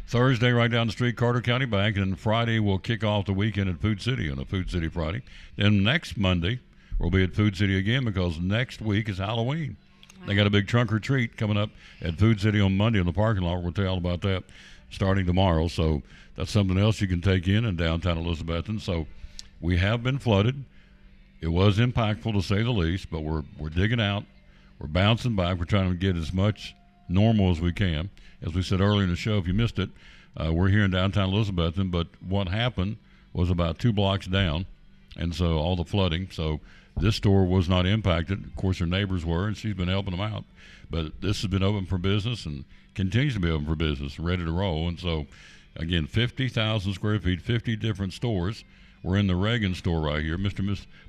Thursday, right down the street, Carter County Bank. And then Friday, we'll kick off the weekend at Food City on a Food City Friday. Then next Monday, we'll be at Food City again because next week is Halloween. Wow. They got a big trunk or treat coming up at Food City on Monday in the parking lot. We'll tell you all about that starting tomorrow. So that's something else you can take in downtown Elizabethton. So we have been flooded. It was impactful to say the least, but we're digging out. We're bouncing back. We're trying to get as much normal as we can. As we said earlier in the show, if you missed it, we're here in downtown Elizabethton, but what happened was about 2 blocks down, and so all the flooding. So this store was not impacted. Of course, her neighbors were, and she's been helping them out. But this has been open for business and continues to be open for business, ready to roll. And so, again, 50,000 square feet, 50 different stores. We're in the Reagan store right here.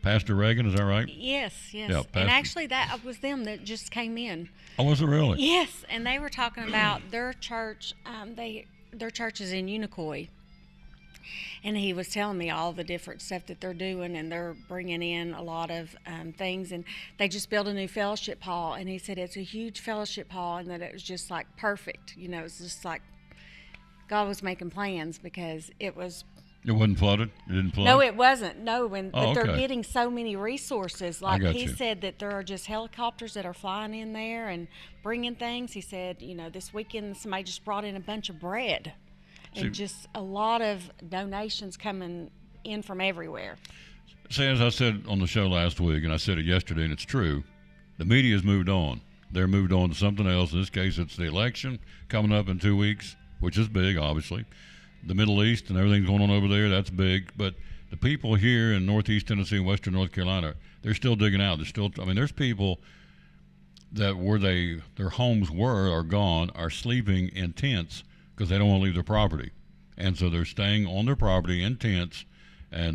Pastor Reagan, is that right? Yes. Yeah, and actually, that was them that just came in. Oh, was it really? Yes, and they were talking about their church. Their church is in Unicoi. And he was telling me all the different stuff that they're doing, and they're bringing in a lot of things. And they just built a new fellowship hall, and he said it's a huge fellowship hall, and that it was just like perfect. You know, it's just like God was making plans because it was It wasn't flooded? It didn't flood? No, it wasn't. No, but they're okay. getting so many resources. Like got he you. said that there are just helicopters that are flying in there and bringing things. He said, this weekend somebody just brought in a bunch of bread, and just a lot of donations coming in from everywhere. See, as I said on the show last week, and I said it yesterday, and it's true, the media has moved on. They're moved on to something else. In this case, it's the election coming up in 2 weeks, which is big, obviously. The Middle East and everything's going on over there, that's big. But the people here in Northeast Tennessee and Western North Carolina, they're still digging out. There's people that where their homes were are gone, are sleeping in tents because they don't want to leave their property. And so they're staying on their property in tents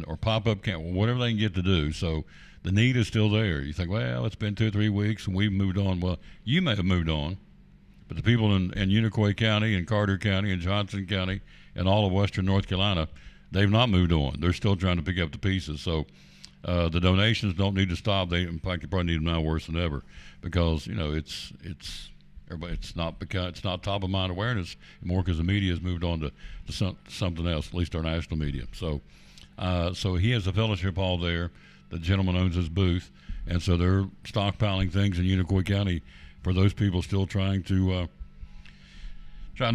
or pop-up camp, whatever they can get to do. So the need is still there. You think, well, it's been 2 or 3 weeks and we've moved on. Well, you may have moved on, but the people in Unicoi County and Carter County and Johnson County and all of Western North Carolina, they've not moved on. They're still trying to pick up the pieces. So the donations don't need to stop. In fact, they probably need them now worse than ever because it's not top of mind awareness anymore because the media has moved on to something else, at least our national media. So he has a fellowship hall there. The gentleman owns his booth, and so they're stockpiling things in Unicoi County for those people still trying to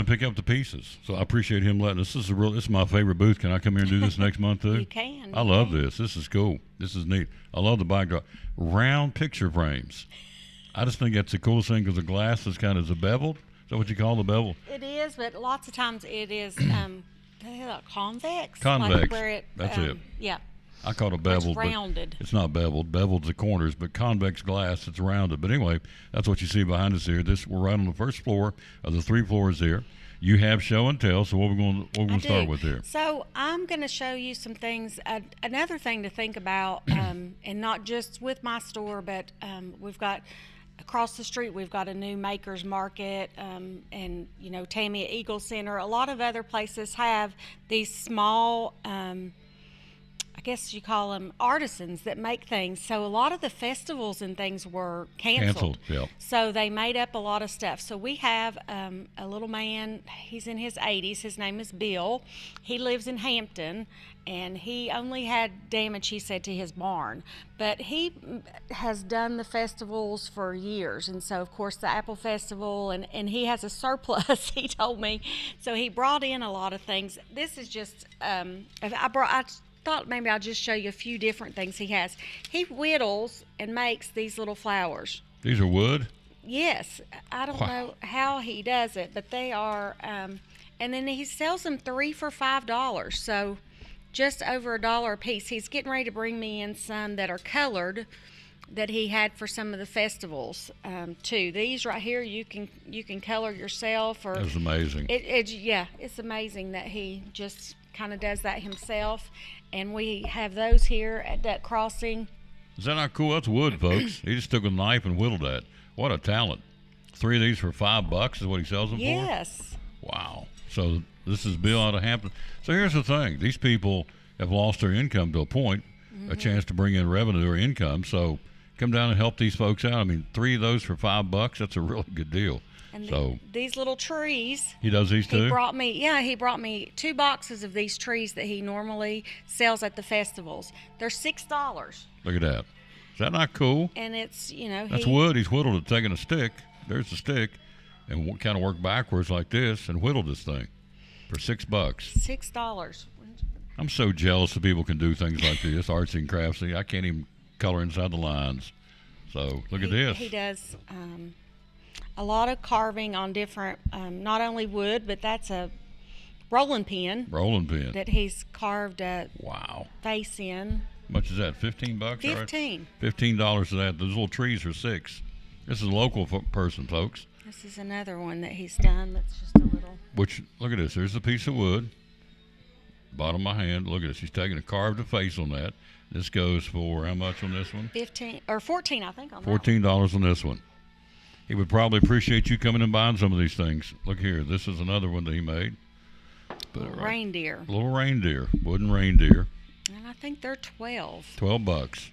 pick up the pieces. So I appreciate him letting us. This is my favorite booth. Can I come here and do this next month too? You can. I love this. This is cool. This is neat. I love the backdrop. Round picture frames. I just think that's the coolest thing because the glass is kind of beveled. Is that what you call the bevel? It is, but lots of times it is convex. Convex. Like where it, That's it. Yeah. I call it beveled. It's rounded. But it's not beveled. Beveled's the corners, but convex glass, it's rounded. But anyway, that's what you see behind us here. We're right on the first floor of the 3 floors here. You have show and tell. So what we're going to start with here? So I'm going to show you some things. Another thing to think about, and not just with my store, but we've got across the street. We've got a new Makers Market, and Tammy at Eagle Center. A lot of other places have these small. I guess you call them artisans that make things. So a lot of the festivals and things were canceled. Yeah. So they made up a lot of stuff. So we have a little man, he's in his 80s. His name is Bill. He lives in Hampton, and he only had damage, he said, to his barn. But he has done the festivals for years. And so, of course, the Apple Festival, and he has a surplus, he told me. So he brought in a lot of things. This is just, I thought maybe I'll just show you a few different things he has. He whittles and makes these little flowers. These are wood? Yes. I don't know how he does it, but they are, and then he sells them 3 for $5. So just over $1 a piece. He's getting ready to bring me in some that are colored that he had for some of the festivals too. These right here, you can color yourself. Or that's amazing. It's amazing that he just kind of does that himself. And we have those here at Duck Crossing. Is that not cool? That's wood, folks. He just took a knife and whittled that. What a talent. 3 of these for $5 is what he sells them for? Yes. Wow. So this is Bill out of Hampton. So here's the thing. These people have lost their income to a point, a chance to bring in revenue or income. So come down and help these folks out. I mean, 3 of those for $5, that's a really good deal. And these little trees. He does these too? He brought me 2 boxes of these trees that he normally sells at the festivals. They're $6. Look at that. Is that not cool? And it's, that's wood. He's whittled it, taking a stick. There's the stick. And kind of worked backwards like this and whittled this thing for $6. $6. I'm so jealous that people can do things like this, artsy and craftsy. I can't even color inside the lines. So look at this. He does a lot of carving on different, not only wood, but that's a rolling pin. Rolling pin. That he's carved a face in. How much is that? $15? $15. $15 for that. Those little trees are $6. This is a local person, folks. This is another one that he's done that's just a little. Which, look at this. There's a piece of wood. Bottom of my hand. Look at this. He's taking a carved face on that. This goes for how much on this one? $15 or $14, I think, on that $14 on this one. He would probably appreciate you coming and buying some of these things. Look here. This is another one that he made. Reindeer. Little reindeer. Wooden reindeer. And I think they're $12. $12.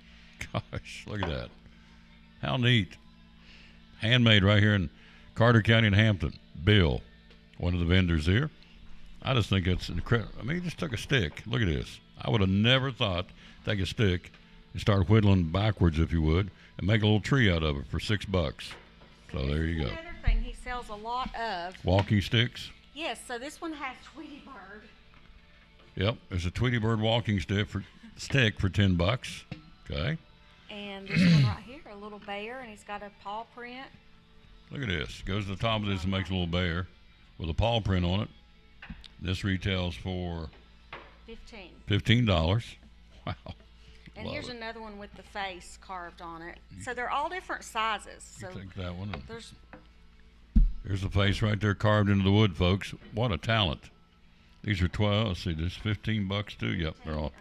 Gosh, look at that. How neat. Handmade right here in Carter County and Hampton. Bill, one of the vendors here. I just think it's incredible. I mean, he just took a stick. Look at this. I would have never thought take a stick and start whittling backwards, if you would, and make a little tree out of it for $6. So there you go. Another thing he sells a lot of. Walking sticks. Yes, so this one has Tweety Bird. Yep, there's a Tweety Bird walking stick for $10. Okay. And this one right here, a little bear, and he's got a paw print. Look at this. Goes to the top of this and makes a little bear with a paw print on it. This retails for $15. Wow. And Love here's it. another one with the face carved on it. So they're all different sizes. So Take that one. And there's there's the face right there carved into the wood, folks. What a talent. These are 12. Let's see, there's $15 too. Yep, they're all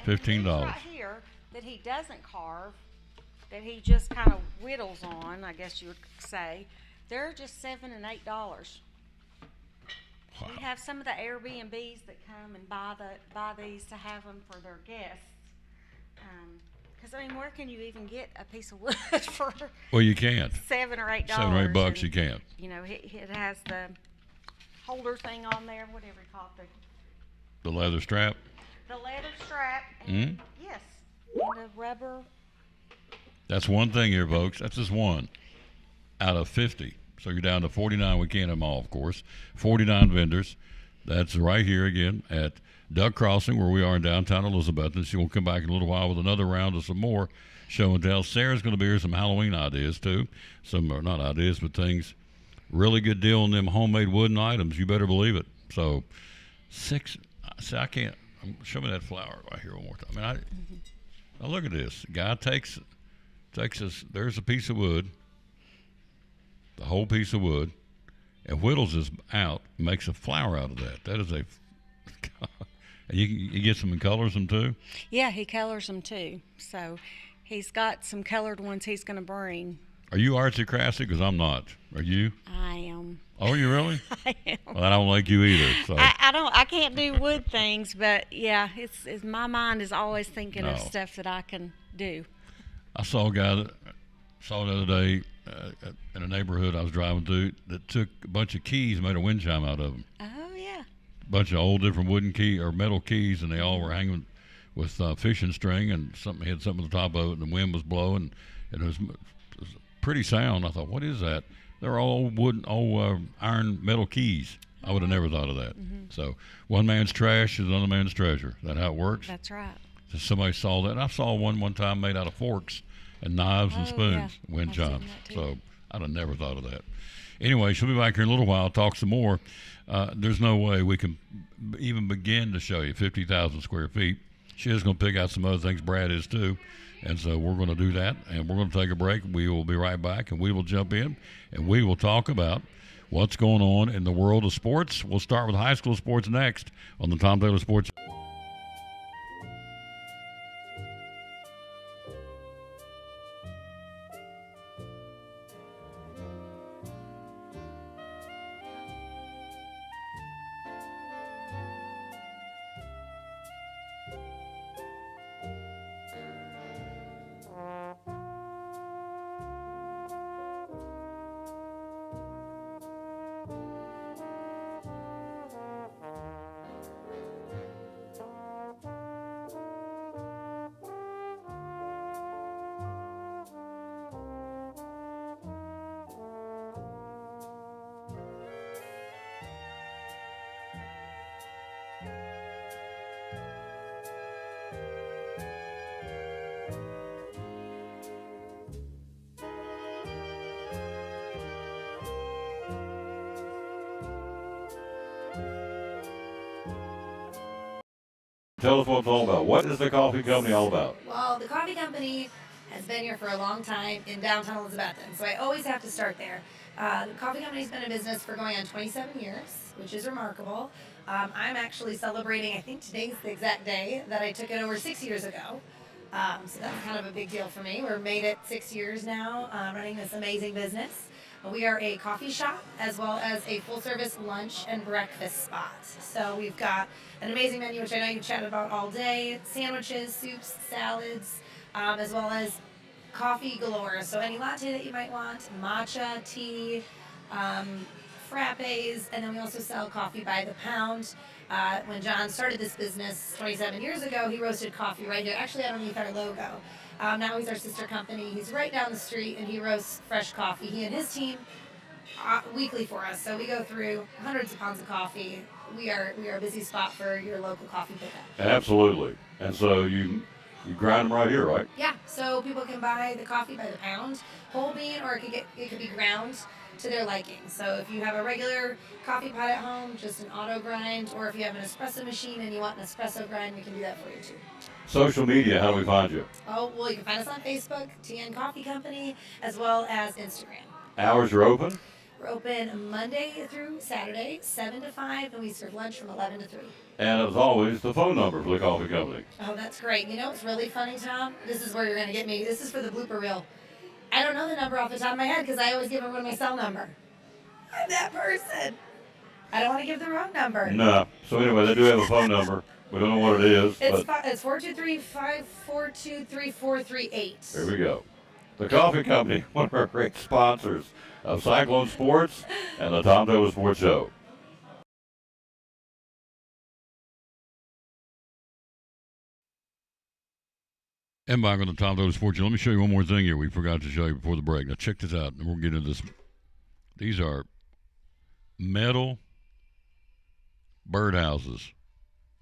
and $15. these right here that he doesn't carve, that he just kind of whittles on, I guess you would say, they're just $7 and $8. Wow. We have some of the Airbnbs that come and buy these to have them for their guests. Because I mean, where can you even get a piece of wood for Well, you can't. $7 or $8? $7 or $8, And, you can't. You know, it has the holder thing on there, whatever you call it, The leather strap. the leather strap. And yes, and the rubber. That's one thing here, folks. That's just one out of 50. So you're down to 49. We can't have them all, of course. 49 vendors. That's right here again at Duck Crossing, where we are in downtown Elizabeth. And she will come back in a little while with another round of some more show and tell. Sarah's going to be here with some Halloween ideas, too. Some are not ideas, but things. Really good deal on them homemade wooden items. You better believe it. So, see, I can't. Show me that flower right here one more time. I mean, now look at this. Guy takes us. There's a piece of wood, the whole piece of wood, and whittles this out, makes a flower out of that. That is a. And you get some and colors them too. Yeah, he colors them too. So he's got some colored ones he's going to bring. Are you artsy craftsy? Because I'm not. Are you? I am. Oh, you really? I am. Well, I don't like you either. So. I can't do wood things, but yeah, it's my mind is always thinking of No. stuff that I can do. I saw a guy that saw the other day in a neighborhood I was driving through that took a bunch of keys and made a wind chime out of them. Oh yeah. A bunch of old different wooden key or metal keys, and they all were hanging with fishing string, and something had something at the top of it, and the wind was blowing, and it was pretty sound. I thought, what is that? They're all wooden, iron metal keys. I would have never thought of that. So one man's trash is another man's treasure. Is that how it works? That's right. So somebody saw that. And I saw one time made out of forks and knives and Oh, spoons, yeah. wind I've seen chimes. that, too. So I'd have never thought of that. Anyway, she'll be back here in a little while, talk some more. There's no way we can even begin to show you 50,000 square feet. She is going to pick out some other things. Brad is too. And so we're going to do that, and we're going to take a break. We will be right back, and we will jump in, and we will talk about what's going on in the world of sports. We'll start with high school sports next on the Tom Taylor Sports. Tell us what it's all about. What is the coffee company all about? Well, the coffee company has been here for a long time in downtown Elizabethton, so I always have to start there. The coffee company's been in business for going on 27 years, which is remarkable. I'm actually celebrating, I think today's the exact day that I took it over 6 years ago. So that's kind of a big deal for me. We're made it 6 years now, running this amazing business. We are a coffee shop as well as a full-service lunch and breakfast spot. So we've got an amazing menu, which I know you chatted about all day, sandwiches, soups, salads, as well as coffee galore. So any latte that you might want, matcha, tea, frappes, and then we also sell coffee by the pound. When John started this business 27 years ago, he roasted coffee right here, actually underneath our logo. Now he's our sister company. He's right down the street, and he roasts fresh coffee. He and his team weekly for us. So we go through hundreds of pounds of coffee. We are a busy spot for your local coffee pickup. Absolutely. And so you grind them right here, right? Yeah. So people can buy the coffee by the pound, whole bean, or it could be ground to their liking. So if you have a regular coffee pot at home, just an auto grind, or if you have an espresso machine and you want an espresso grind, we can do that for you too. Social media, how do we find you? Oh, well, you can find us on Facebook, TN Coffee Company, as well as Instagram. Hours are open? We're open Monday through Saturday, 7 to 5, and we serve lunch from 11 to 3. And as always, the phone number for the coffee company. Oh, that's great. You know what's really funny, Tom? This is where you're going to get me. This is for the blooper reel. I don't know the number off the top of my head because I always give everyone my cell number. I'm that person. I don't want to give the wrong number. No. So anyway, they do have a phone number. We don't know what it is. It's 423-542-3438. There we go. The coffee company, one of our great sponsors of Cyclone Sports and the Tom Taylor Sports Show. And back on the Tom Taylor Sports Show. Let me show you one more thing here we forgot to show you before the break. Now check this out, and we'll get into this. These are metal birdhouses.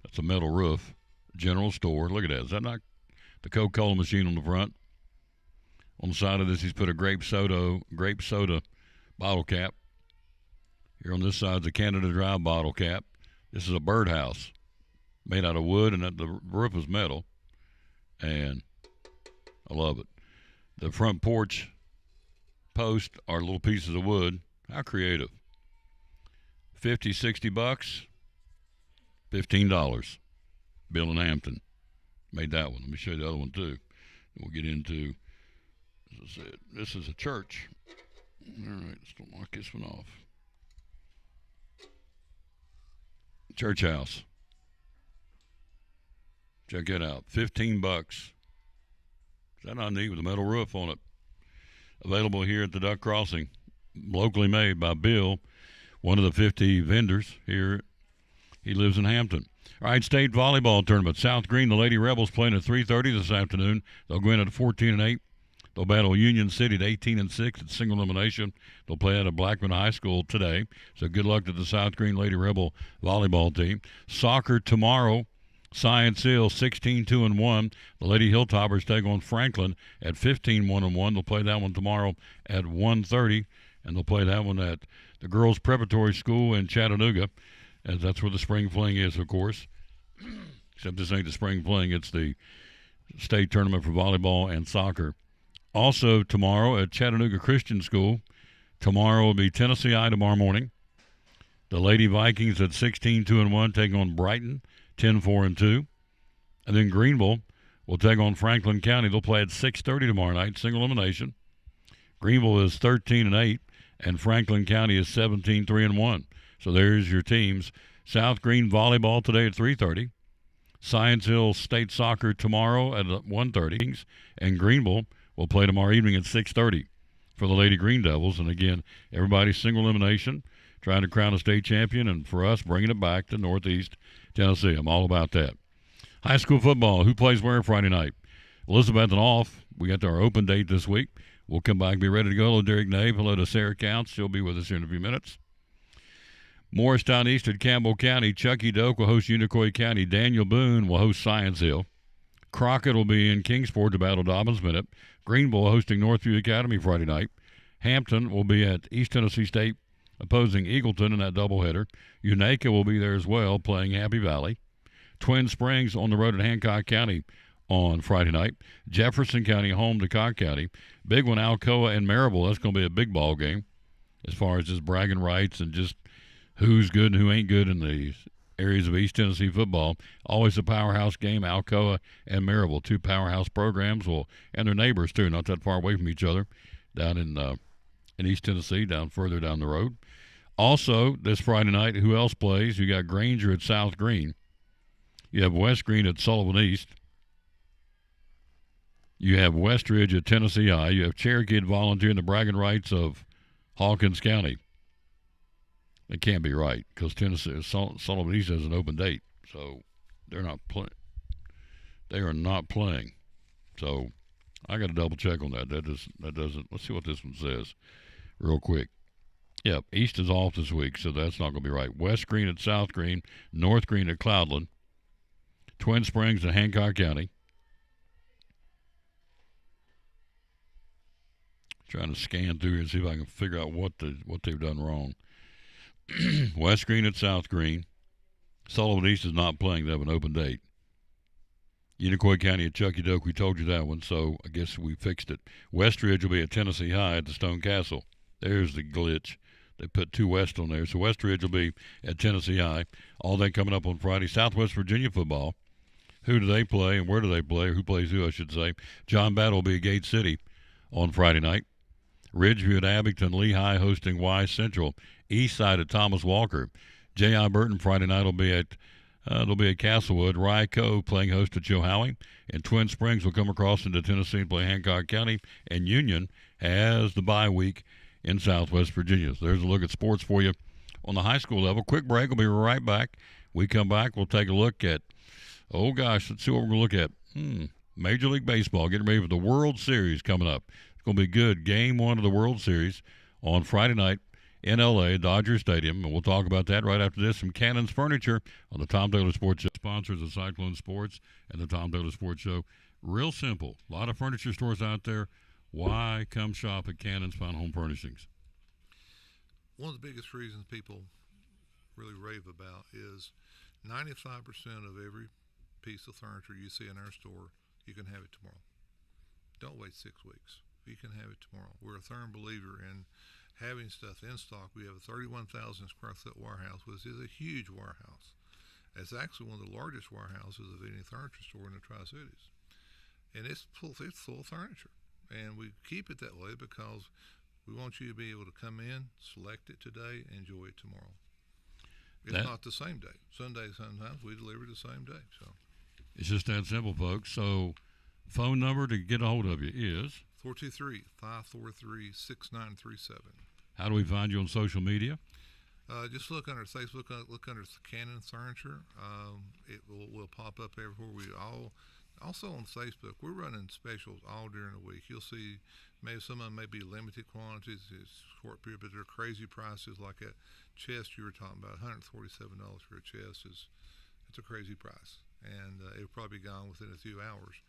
That's a metal roof. General store. Look at that. Is that not the Coca-Cola machine on the front? On the side of this, he's put a grape soda bottle cap. Here on this side is a Canada Dry bottle cap. This is a birdhouse made out of wood, and the roof is metal. And I love it. The front porch posts are little pieces of wood. How creative. $50, $60, $15. Bill in Hampton made that one. Let me show you the other one too. We'll get into, as I said, this is a church. All right, let's don't knock this one off. Church house. Check it out. $15. Is that not neat with a metal roof on it? Available here at the Duck Crossing. Locally made by Bill, one of the 50 vendors here. He lives in Hampton. All right, state volleyball tournament. South Green, the Lady Rebels playing at 3:30 this afternoon. They'll go in at 14-8. They'll battle Union City at 18-6 at single elimination. They'll play out at Blackman High School today. So good luck to the South Green Lady Rebel volleyball team. Soccer tomorrow. Science Hill 16-2-1. The Lady Hilltoppers take on Franklin at 15-1-1. They'll play that one tomorrow at 1:30, and they'll play that one at the Girls Preparatory School in Chattanooga, as that's where the spring fling is, of course. Except this ain't the spring fling; it's the state tournament for volleyball and soccer. Also tomorrow at Chattanooga Christian School. Tomorrow will be Tennessee I tomorrow morning. The Lady Vikings at 16-2-1 take on Brighton. 10-4-2, and then Greenville will take on Franklin County. They'll play at 6:30 tomorrow night, single elimination. Greenville is 13-8, and Franklin County is 17-3-1. So there's your teams. South Green volleyball today at 3:30. Science Hill State Soccer tomorrow at 1:30, and Greenville will play tomorrow evening at 6:30 for the Lady Green Devils. And again, everybody's single elimination, trying to crown a state champion, and for us, bringing it back to Northeast Tennessee. I'm all about that. High school football. Who plays where Friday night? Elizabeth and off. We got our open date this week. We'll come back, be ready to go. Hello, Derek Nave. Hello to Sarah Counts. She'll be with us here in a few minutes. Morristown East at Campbell County. Chucky Doak will host Unicoi County. Daniel Boone will host Science Hill. Crockett will be in Kingsport to battle Dobbins Minute. Greenville hosting Northview Academy Friday night. Hampton will be at East Tennessee State opposing Eagleton in that doubleheader. Unaka will be there as well, playing Happy Valley. Twin Springs on the road at Hancock County on Friday night. Jefferson County home to Cobb County. Big one, Alcoa and Maryville. That's going to be a big ball game as far as just bragging rights and just who's good and who ain't good in the areas of East Tennessee football. Always a powerhouse game, Alcoa and Maryville, two powerhouse programs, and their neighbors too, not that far away from each other, down in East Tennessee, further down the road. Also, this Friday night, who else plays? You got Granger at South Green. You have West Green at Sullivan East. You have Westridge at Tennessee High. You have Cherokee at Volunteer in the bragging rights of Hawkins County. It can't be right because Tennessee, Sullivan East has an open date, so they're not playing. They are not playing. So I got to double check on that. That doesn't. Let's see what this one says, real quick. Yep, East is off this week, so that's not going to be right. West Green at South Green, North Green at Cloudland, Twin Springs at Hancock County. Trying to scan through here and see if I can figure out what they've done wrong. West Green at South Green. Sullivan East is not playing. They have an open date. Unicoi County at Chucky Doak, we told you that one, so I guess we fixed it. Westridge will be at Tennessee High at the Stone Castle. There's the glitch. They put 2 West on there. So Westridge will be at Tennessee High. All that coming up on Friday. Southwest Virginia football. Who do they play and where do they play? Who plays who, I should say. John Battle will be at Gate City on Friday night. Ridgeview at Abington. Lehigh hosting Wise Central. East side at Thomas Walker. J.I. Burton Friday night will be at Castlewood. Rye Cove playing host to Chilhowie. And Twin Springs will come across into Tennessee and play Hancock County. And Union has the bye week in Southwest Virginia. So there's a look at sports for you on the high school level. Quick break. We'll be right back. We come back. We'll take a look at, let's see what we're going to look at. Major League Baseball getting ready for the World Series coming up. It's going to be good. Game 1 of the World Series on Friday night in L.A., Dodger Stadium. And we'll talk about that right after this from Cannon's Furniture on the Tom Taylor Sports Show. Sponsors of Cyclone Sports and the Tom Taylor Sports Show. Real simple. A lot of furniture stores out there. Why come shop at Cannon's Fine Home Furnishings? One of the biggest reasons people really rave about is 95% of every piece of furniture you see in our store, you can have it tomorrow. Don't wait 6 weeks. You can have it tomorrow. We're a firm believer in having stuff in stock. We have a 31,000 square foot warehouse, which is a huge warehouse. It's actually one of the largest warehouses of any furniture store in the Tri-Cities. And it's full of furniture. And we keep it that way because we want you to be able to come in, select it today, enjoy it tomorrow. If not the same day. Sunday, sometimes we deliver the same day. So it's just that simple, folks. So phone number to get a hold of you is 423-543-6937. How do we find you on social media? Just look under Facebook, look under Cannon Furniture. It will pop up everywhere. Also on Facebook, we're running specials all during the week. You'll see maybe some of them may be limited quantities, it's short period, but they're crazy prices like that chest you were talking about. $147 for a chest it's a crazy price, and it'll probably be gone within a few hours.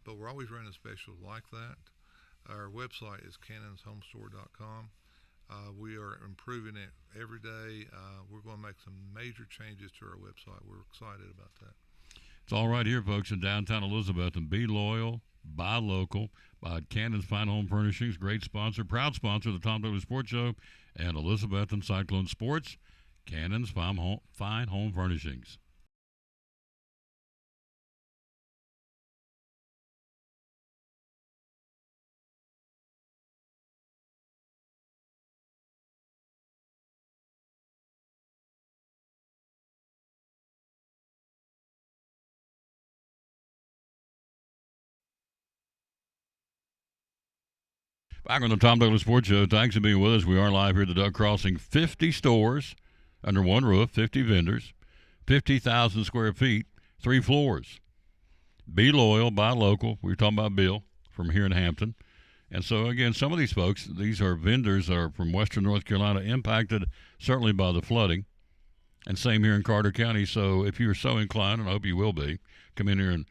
But we're always running specials like that. Our website is cannonshomestore.com. We are improving it every day. We're going to make some major changes to our website. We're excited about that. It's all right here, folks, in downtown Elizabeth. And be loyal, buy local, by Cannon's Fine Home Furnishings. Great sponsor, proud sponsor of the Tom Taylor Sports Show and Elizabeth and Cyclone Sports. Cannon's Fine Home Furnishings. Back on the Tom Taylor Sports Show. Thanks for being with us. We are live here at the Duck Crossing. 50 stores under one roof, 50 vendors, 50,000 square feet, 3 floors. Be loyal, buy local. We were talking about Bill from here in Hampton. And so, again, some of these folks, these are vendors that are from western North Carolina, impacted certainly by the flooding. And same here in Carter County. So if you're so inclined, and I hope you will be, come in here and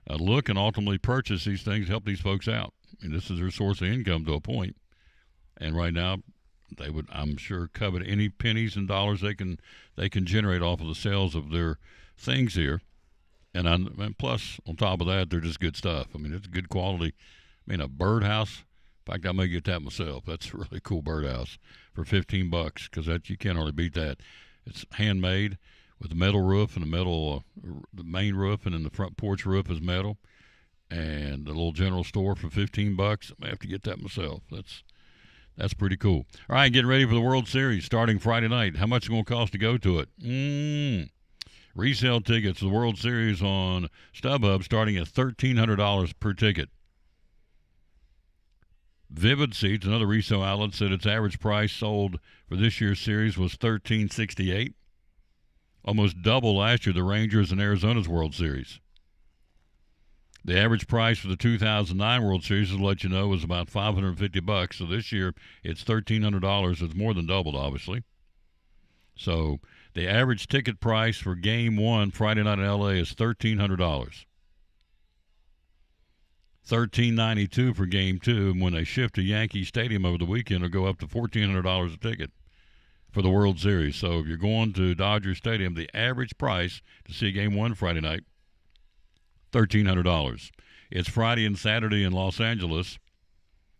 look and ultimately purchase these things, help these folks out. And this is their source of income to a point. And right now, they would, I'm sure, covet any pennies and dollars they can generate off of the sales of their things here. And plus, on top of that, they're just good stuff. I mean, it's good quality. I mean, a birdhouse. In fact, I may get that myself. That's a really cool birdhouse for $15 because that you can't hardly beat that. It's handmade with a metal roof and the main roof, and then the front porch roof is metal. And a little general store for $15. I may have to get that myself. That's pretty cool. All right, getting ready for the World Series starting Friday night. How much is it going to cost to go to it? Resale tickets to the World Series on StubHub starting at $1,300 per ticket. Vivid Seats, another resale outlet, said its average price sold for this year's series was $13.68, almost double last year the Rangers and Arizona's World Series. The average price for the 2009 World Series, to let you know, was about $550. So this year it's $1,300. It's more than doubled, obviously. So the average ticket price for Game 1 Friday night in L.A. is $1,300. $1,392 for Game 2. And when they shift to Yankee Stadium over the weekend, it'll go up to $1,400 a ticket for the World Series. So if you're going to Dodger Stadium, the average price to see Game 1 Friday night, $1,300. It's Friday and Saturday in Los Angeles,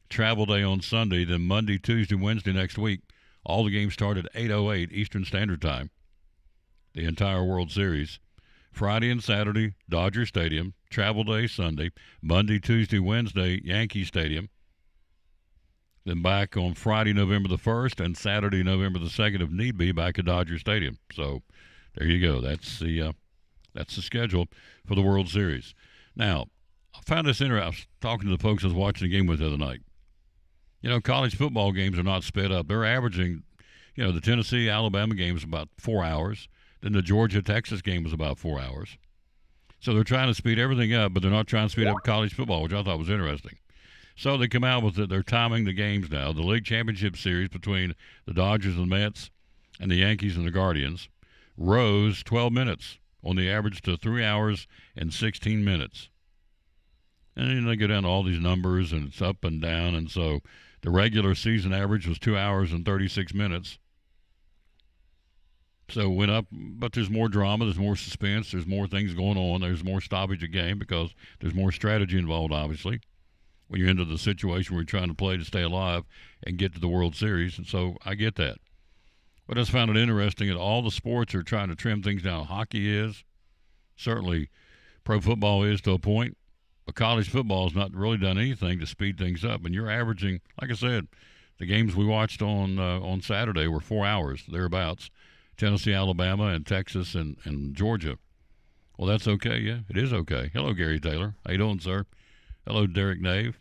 travel day on Sunday, then Monday, Tuesday, Wednesday next week. All the games start at 8:08 Eastern Standard Time, the entire World Series. Friday and Saturday, Dodger Stadium, travel day Sunday, Monday, Tuesday, Wednesday, Yankee Stadium. Then back on Friday, November the 1st, and Saturday, November the 2nd, if need be, back at Dodger Stadium. So there you go. That's the schedule for the World Series. Now, I found this interesting. I was talking to the folks I was watching the game with the other night. You know, college football games are not sped up. They're averaging, you know, the Tennessee-Alabama game is about 4 hours. Then the Georgia-Texas game was about 4 hours. So they're trying to speed everything up, but they're not trying to speed up college football, which I thought was interesting. So they come out with it. They're timing the games now. The League Championship Series between the Dodgers and the Mets and the Yankees and the Guardians rose 12 minutes on the average to 3 hours and 16 minutes. And then they go down to all these numbers, and it's up and down. And so the regular season average was 2 hours and 36 minutes. So it went up, but there's more drama, there's more suspense, there's more things going on, there's more stoppage of game because there's more strategy involved, obviously, when you're into the situation where you're trying to play to stay alive and get to the World Series. And so I get that. But I just found it interesting that all the sports are trying to trim things down. Hockey is, certainly pro football is to a point, but college football has not really done anything to speed things up. And you're averaging, like I said, the games we watched on Saturday were 4 hours, thereabouts. Tennessee, Alabama, and Texas, and Georgia. Well, that's okay, yeah. It is okay. Hello, Gary Taylor. How you doing, sir? Hello, Derek Nave.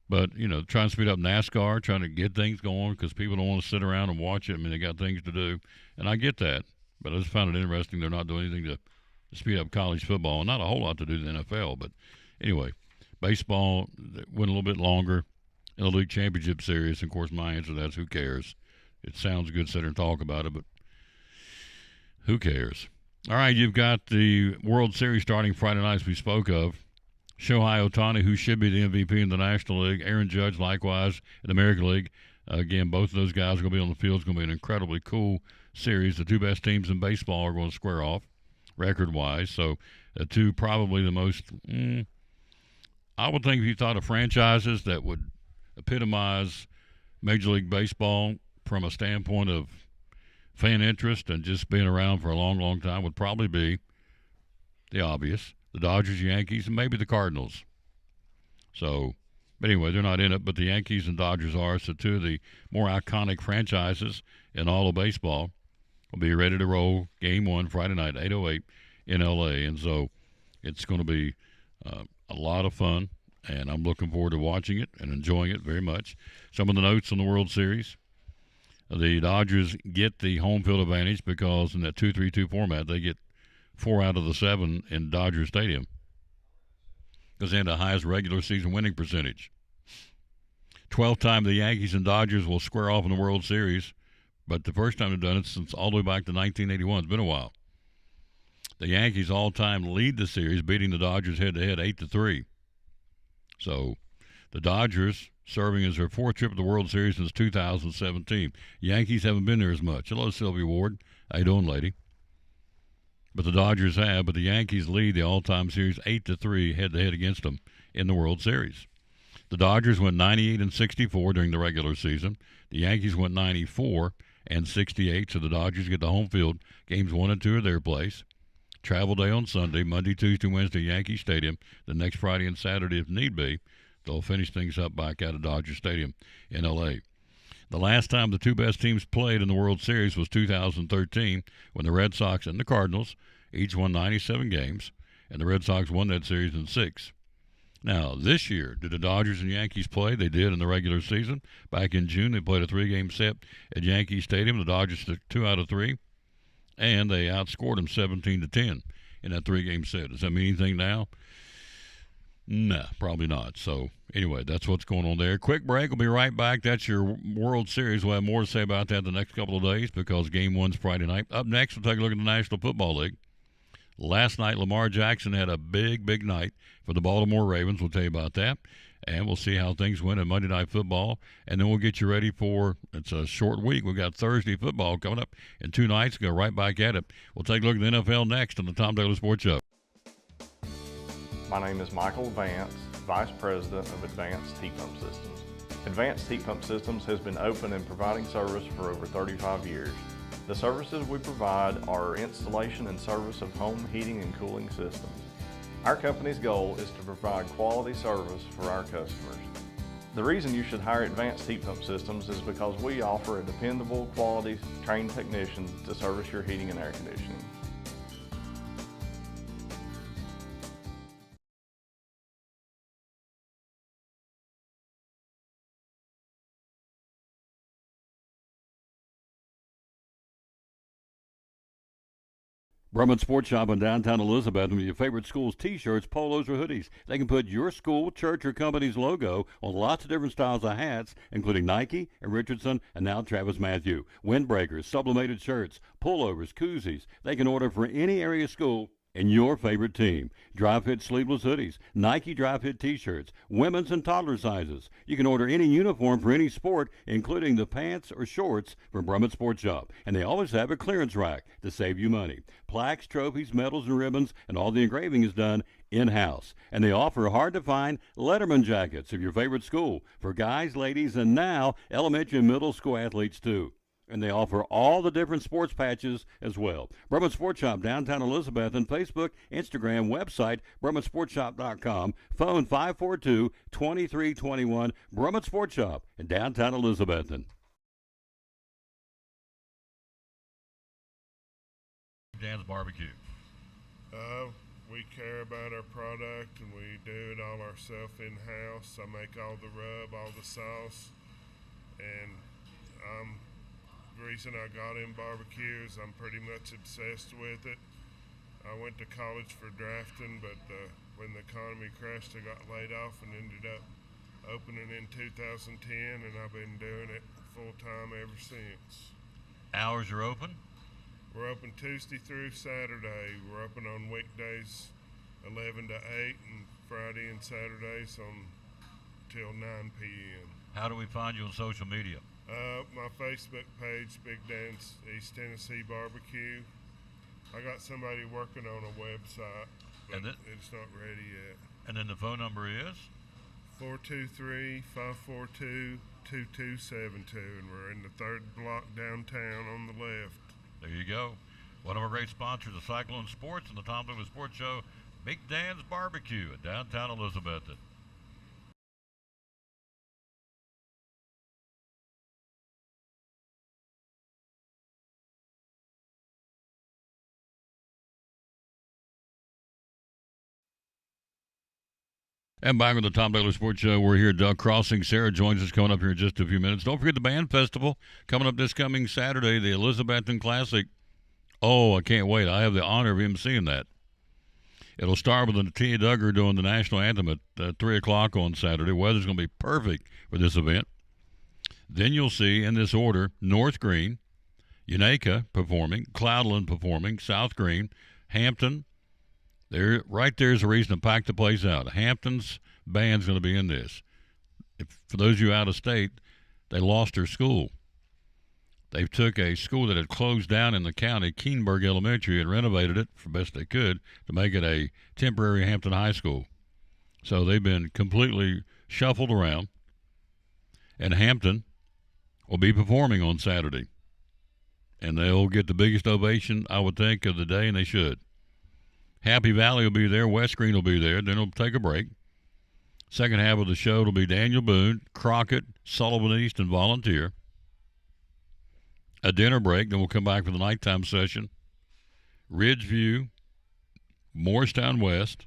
But, you know, trying to speed up NASCAR, trying to get things going because people don't want to sit around and watch it. I mean, they got things to do. And I get that. But I just found it interesting they're not doing anything to speed up college football. And not a whole lot to do with the NFL. But anyway, baseball went a little bit longer in the League Championship Series. And, of course, my answer to that is who cares? It sounds good to sit there and talk about it, but who cares? All right, you've got the World Series starting Friday night, as we spoke of. Shohei Ohtani, who should be the MVP in the National League. Aaron Judge, likewise, in the American League. Again, both of those guys are going to be on the field. It's going to be an incredibly cool series. The two best teams in baseball are going to square off, record-wise. So the two probably the most, I would think if you thought of franchises that would epitomize Major League Baseball from a standpoint of fan interest and just being around for a long, long time, would probably be the obvious. The Dodgers, Yankees, and maybe the Cardinals. So, but anyway, they're not in it, but the Yankees and Dodgers are. So two of the more iconic franchises in all of baseball will be ready to roll Game 1 Friday night, 8:08 in L.A. And so it's going to be a lot of fun, and I'm looking forward to watching it and enjoying it very much. Some of the notes on the World Series. The Dodgers get the home field advantage because in that 2-3-2 format, they get 4 out of the 7 in Dodger Stadium because they had the highest regular season winning percentage. 12th time the Yankees and Dodgers will square off in the World Series, but the first time they've done it since all the way back to 1981. It's been a while. The Yankees all-time lead the series, beating the Dodgers head-to-head 8-3. So the Dodgers serving as their 4th trip to the World Series since 2017. Yankees haven't been there as much. Hello, Sylvia Ward. How you doing, lady? But the Dodgers have, but the Yankees lead the all-time series 8-3 head-to-head against them in the World Series. The Dodgers went 98-64 during the regular season. The Yankees went 94-68, so the Dodgers get the home field. Games 1 and 2 are their place. Travel day on Sunday, Monday, Tuesday, Wednesday, Yankee Stadium. The next Friday and Saturday, if need be, they'll finish things up back out of Dodger Stadium in L.A. The last time the two best teams played in the World Series was 2013 when the Red Sox and the Cardinals each won 97 games, and the Red Sox won that series in 6. Now, this year, did the Dodgers and Yankees play? They did in the regular season. Back in June, they played a 3-game set at Yankee Stadium. The Dodgers took 2 out of 3, and they outscored them 17-10 in that 3-game set. Does that mean anything now? No, probably not. So, anyway, that's what's going on there. Quick break. We'll be right back. That's your World Series. We'll have more to say about that the next couple of days because Game 1's Friday night. Up next, we'll take a look at the National Football League. Last night, Lamar Jackson had a big, big night for the Baltimore Ravens. We'll tell you about that. And we'll see how things went in Monday Night Football. And then we'll get you ready for, it's a short week. We've got Thursday football coming up in 2 nights. Go right back at it. We'll take a look at the NFL next on the Tom Taylor Sports Show. My name is Michael Vance, Vice President of Advanced Heat Pump Systems. Advanced Heat Pump Systems has been open and providing service for over 35 years. The services we provide are installation and service of home heating and cooling systems. Our company's goal is to provide quality service for our customers. The reason you should hire Advanced Heat Pump Systems is because we offer a dependable, quality, trained technician to service your heating and air conditioning. Brumman Sports Shop in downtown Elizabeth with your favorite school's t-shirts, polos, or hoodies. They can put your school, church, or company's logo on lots of different styles of hats, including Nike and Richardson and now Travis Matthew. Windbreakers, sublimated shirts, pullovers, koozies. They can order for any area school and your favorite team. Dry fit sleeveless hoodies, Nike dry fit t-shirts, women's and toddler sizes. You can order any uniform for any sport, including the pants or shorts from Brumman Sports Shop. And they always have a clearance rack to save you money. Plaques, trophies, medals, and ribbons, and all the engraving is done in-house. And they offer hard-to-find Letterman jackets of your favorite school for guys, ladies, and now elementary and middle school athletes too. And they offer all the different sports patches as well. Brumman Sports Shop, downtown Elizabeth, and Facebook, Instagram, website, BrummanSportsShop.com, phone 542-2321, Brumman Sports Shop in downtown Elizabethton. Dan's Barbecue. We care about our product, and we do it all ourselves in-house. I make all the rub, all the sauce, and the reason I got in barbecue is I'm pretty much obsessed with it. I went to college for drafting, but when the economy crashed, I got laid off and ended up opening in 2010, and I've been doing it full-time ever since. Hours are open? We're open Tuesday through Saturday. We're open on weekdays 11 to 8 and Friday and Saturdays till 9 p.m. How do we find you on social media? My Facebook page, Big Dan's East Tennessee Barbecue. I got somebody working on a website, but it's not ready yet. And then the phone number is? 423-542-2272, and we're in the 3rd block downtown on the left. There you go. One of our great sponsors of Cyclone Sports and the Tom Taylor Sports Show, Big Dan's Barbecue in downtown Elizabethton. And back with the Tom Taylor Sports Show. We're here at Duck Crossing. Sarah joins us coming up here in just a few minutes. Don't forget the band festival coming up this coming Saturday, the Elizabethton Classic. Oh, I can't wait. I have the honor of emceeing that. It'll start with Tia Duggar doing the national anthem at 3 o'clock on Saturday. Weather's going to be perfect for this event. Then you'll see, in this order, North Green, Unaka performing, Cloudland performing, South Green, Hampton. Right there's a reason to pack the place out. Hampton's band's going to be in this. For those of you out of state, they lost their school. They took a school that had closed down in the county, Keenberg Elementary, and renovated it for best they could to make it a temporary Hampton High School. So they've been completely shuffled around, and Hampton will be performing on Saturday. And they'll get the biggest ovation, I would think, of the day, and they should. Happy Valley will be there. West Green will be there. Then it'll take a break. Second half of the show will be Daniel Boone, Crockett, Sullivan East, and Volunteer. A dinner break. Then we'll come back for the nighttime session. Ridgeview, Morristown West,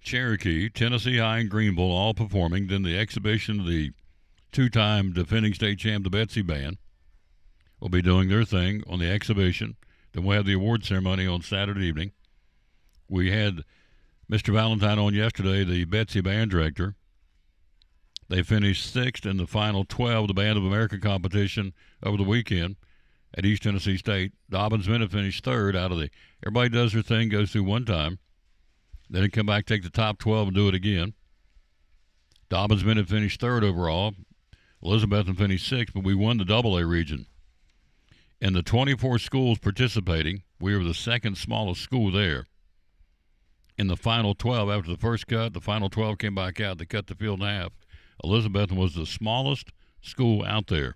Cherokee, Tennessee High, and Greenville all performing. Then the exhibition of the two-time defending state champ, the Betsy Band, will be doing their thing on the exhibition. Then we'll have the award ceremony on Saturday evening. We had Mr. Valentine on yesterday, the Betsy Band director. They finished 6th in the final 12 of the Band of America competition over the weekend at East Tennessee State. Dobbins Bennett finished 3rd out of the. Everybody does their thing, goes through one time. Then they come back, take the top 12, and do it again. Dobbins Bennett finished 3rd overall. Elizabethton finished 6th, but we won the AA region. In the 24 schools participating, we were the second smallest school there. In the final 12, after the first cut, the final 12 came back out. They cut the field in half. Elizabethton was the smallest school out there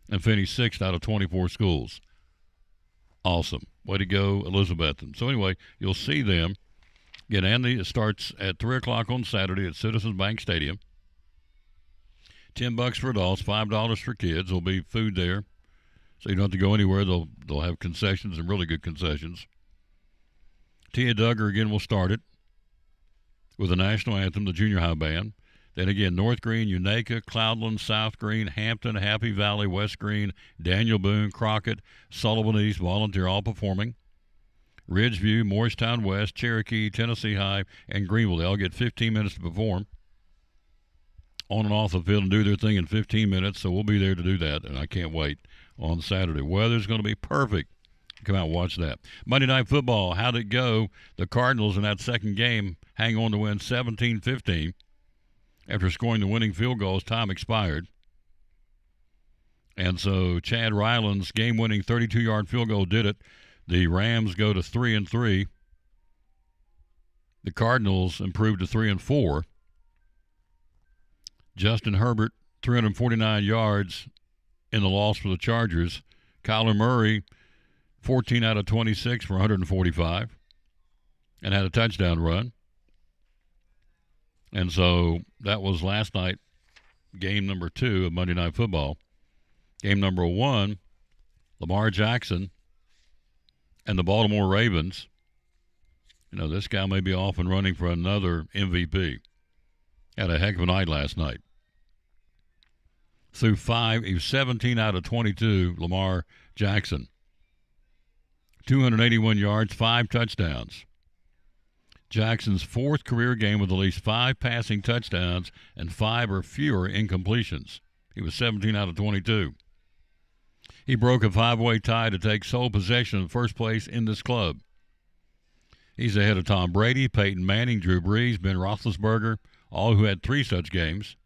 and finished 6th out of 24 schools. Awesome. Way to go, Elizabethton. So anyway, you'll see them. Again, Andy, it starts at 3 o'clock on Saturday at Citizens Bank Stadium. $10 for adults, $5 for kids. There'll be food there, so you don't have to go anywhere. They'll have concessions and really good concessions. Tia Duggar again will start it with the national anthem, the junior high band. Then again, North Green, Unaka, Cloudland, South Green, Hampton, Happy Valley, West Green, Daniel Boone, Crockett, Sullivan East, Volunteer all performing. Ridgeview, Morristown West, Cherokee, Tennessee High, and Greenville. They all get 15 minutes to perform on and off the field and do their thing in 15 minutes, so we'll be there to do that, and I can't wait on Saturday. Weather's going to be perfect. Come out and watch that. Monday Night Football, how'd it go? The Cardinals in that second game hang on to win 17-15 after scoring the winning field goal as time expired. And so Chad Ryland's game-winning 32-yard field goal did it. The Rams go to 3-3. The Cardinals improved to 3-4. Justin Herbert, 349 yards in the loss for the Chargers. Kyler Murray, 14 out of 26 for 145 and had a touchdown run. And so that was last night, game number 2 of Monday Night Football. Game number 1, Lamar Jackson and the Baltimore Ravens. You know, this guy may be off and running for another MVP. Had a heck of a night last night. Through 5, he was 17 out of 22, Lamar Jackson. 281 yards, 5 touchdowns. Jackson's 4th career game with at least 5 passing touchdowns and 5 or fewer incompletions. He was 17 out of 22. He broke a 5-way tie to take sole possession of first place in this club. He's ahead of Tom Brady, Peyton Manning, Drew Brees, Ben Roethlisberger, all who had 3 such games.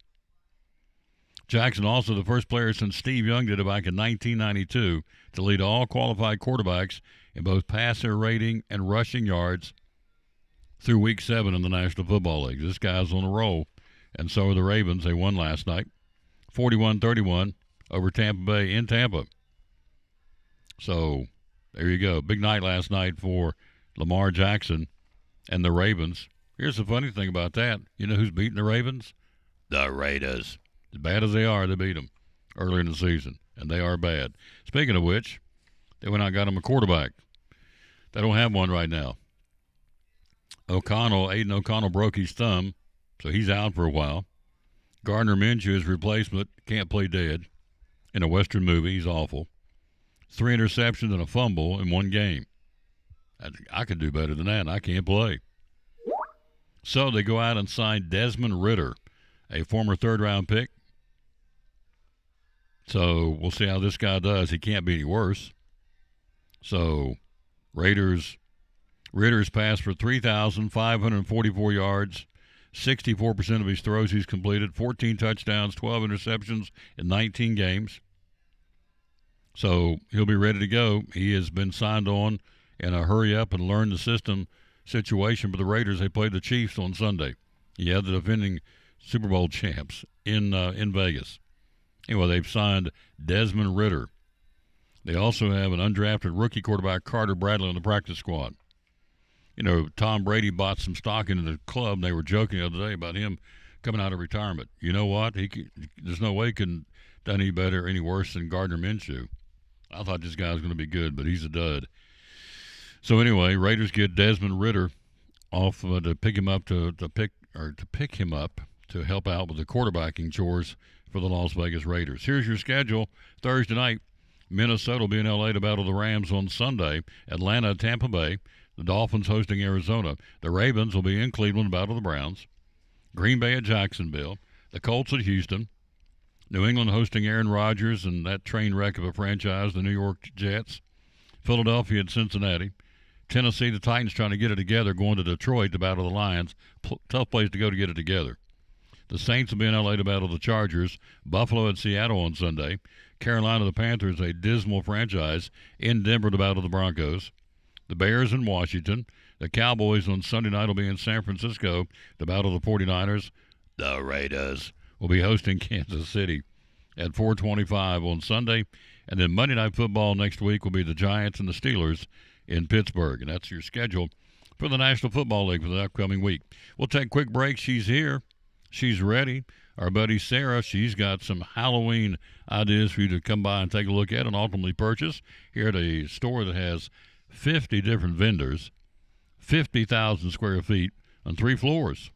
Jackson also the first player since Steve Young did it back in 1992 to lead all qualified quarterbacks in both passer rating and rushing yards through Week 7 in the National Football League. This guy's on a roll, and so are the Ravens. They won last night, 41-31 over Tampa Bay in Tampa. So there you go. Big night last night for Lamar Jackson and the Ravens. Here's the funny thing about that. You know who's beating the Ravens? The Raiders. As bad as they are, they beat them earlier in the season, and they are bad. Speaking of which, they went out and got them a quarterback. They don't have one right now. Aiden O'Connell broke his thumb, so he's out for a while. Gardner Minshew, his replacement, can't play dead. In a Western movie, he's awful. 3 interceptions and a fumble in one game. I could do better than that, and I can't play. So they go out and sign Desmond Ridder, a former third-round pick. So we'll see how this guy does. He can't be any worse. So Ridder's passed for 3,544 yards, 64% of his throws he's completed, 14 touchdowns, 12 interceptions in 19 games. So he'll be ready to go. He has been signed on in a hurry up and learn the system situation for the Raiders. They played the Chiefs on Sunday. He had the defending Super Bowl champs in Vegas. Anyway, they've signed Desmond Ridder. They also have an undrafted rookie quarterback, Carter Bradley, on the practice squad. You know, Tom Brady bought some stock into the club, and they were joking the other day about him coming out of retirement. You know what? There's no way he can done any better, any worse than Gardner Minshew. I thought this guy was going to be good, but he's a dud. So anyway, Raiders get Desmond Ridder off to pick him up to pick him up to help out with the quarterbacking chores for the Las Vegas Raiders. Here's your schedule. Thursday night, Minnesota will be in L.A. to battle the Rams on Sunday. Atlanta, Tampa Bay. The Dolphins hosting Arizona. The Ravens will be in Cleveland to battle the Browns. Green Bay at Jacksonville. The Colts at Houston. New England hosting Aaron Rodgers and that train wreck of a franchise, the New York Jets. Philadelphia at Cincinnati. Tennessee, the Titans trying to get it together, going to Detroit to battle the Lions. Tough place to go to get it together. The Saints will be in L.A. to battle the Chargers. Buffalo at Seattle on Sunday. Carolina, the Panthers, a dismal franchise, in Denver to battle the Broncos. The Bears in Washington. The Cowboys on Sunday night will be in San Francisco to battle the 49ers. The Raiders will be hosting Kansas City at 4:25 on Sunday. And then Monday Night Football next week will be the Giants and the Steelers in Pittsburgh. And that's your schedule for the National Football League for the upcoming week. We'll take a quick break. She's here. She's ready. Our buddy Sarah, she's got some Halloween ideas for you to come by and take a look at and ultimately purchase here at a store that has 50 different vendors, 50,000 square feet on 3 floors.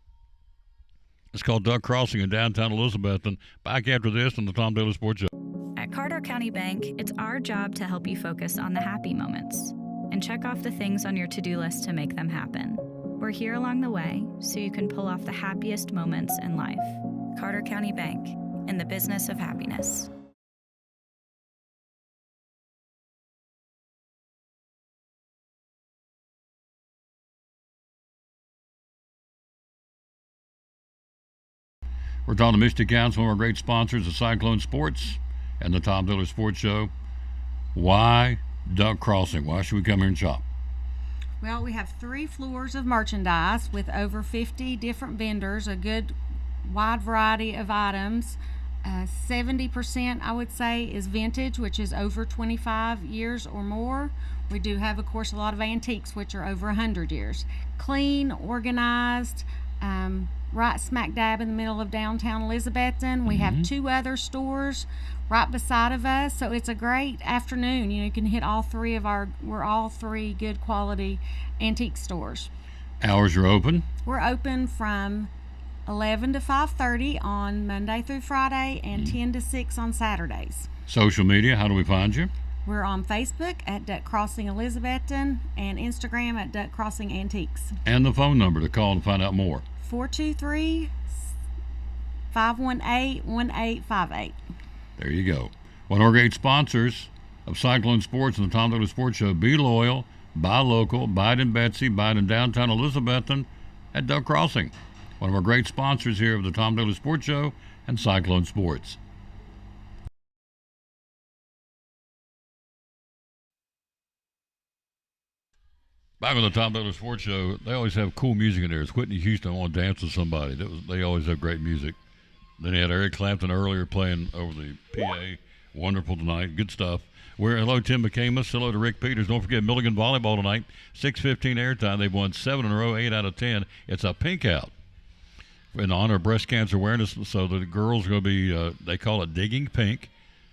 It's called Duck Crossing in downtown Elizabethton. Back after this on the Tom Daly Sports Show. At Carter County Bank, it's our job to help you focus on the happy moments and check off the things on your to-do list to make them happen. We're here along the way so you can pull off the happiest moments in life. Carter County Bank, in the business of happiness. We're talking to Misty Council, one of our great sponsors of Cyclone Sports and the Tom Diller Sports Show. Why Duck Crossing? Why should we come here and shop? Well, we have 3 floors of merchandise with over 50 different vendors, a good wide variety of items. 70%, I would say, is vintage, which is over 25 years or more. We do have, of course, a lot of antiques, which are over 100 years. Clean, organized, right smack dab in the middle of downtown Elizabethton. We have 2 other stores right beside of us, so it's a great afternoon. You know, you can hit all 3 of we're all 3 good quality antique stores. Hours are open? We're open from 11 to 5:30 on Monday through Friday and 10 to 6 on Saturdays. Social media, how do we find you? We're on Facebook at Duck Crossing Elizabethton and Instagram at Duck Crossing Antiques. And the phone number to call and find out more. 423-518-1858. There you go. One of our great sponsors of Cyclone Sports and the Tom Diller Sports Show. Be loyal, buy local, buy it in Betsy, buy it in downtown Elizabethton at Duck Crossing. One of our great sponsors here of the Tom Diller Sports Show and Cyclone Sports. Back on the Tom Diller Sports Show, they always have cool music in there. It's Whitney Houston, I Want to Dance with Somebody. They always have great music. Then they had Eric Clapton earlier playing over the PA. Wonderful tonight. Good stuff. Hello, Tim McCamus. Hello to Rick Peters. Don't forget Milligan Volleyball tonight. 6:15 airtime. They've won 7 in a row, 8 out of 10. It's a pink out in honor of breast cancer awareness. So the girls are going to be, they call it digging pink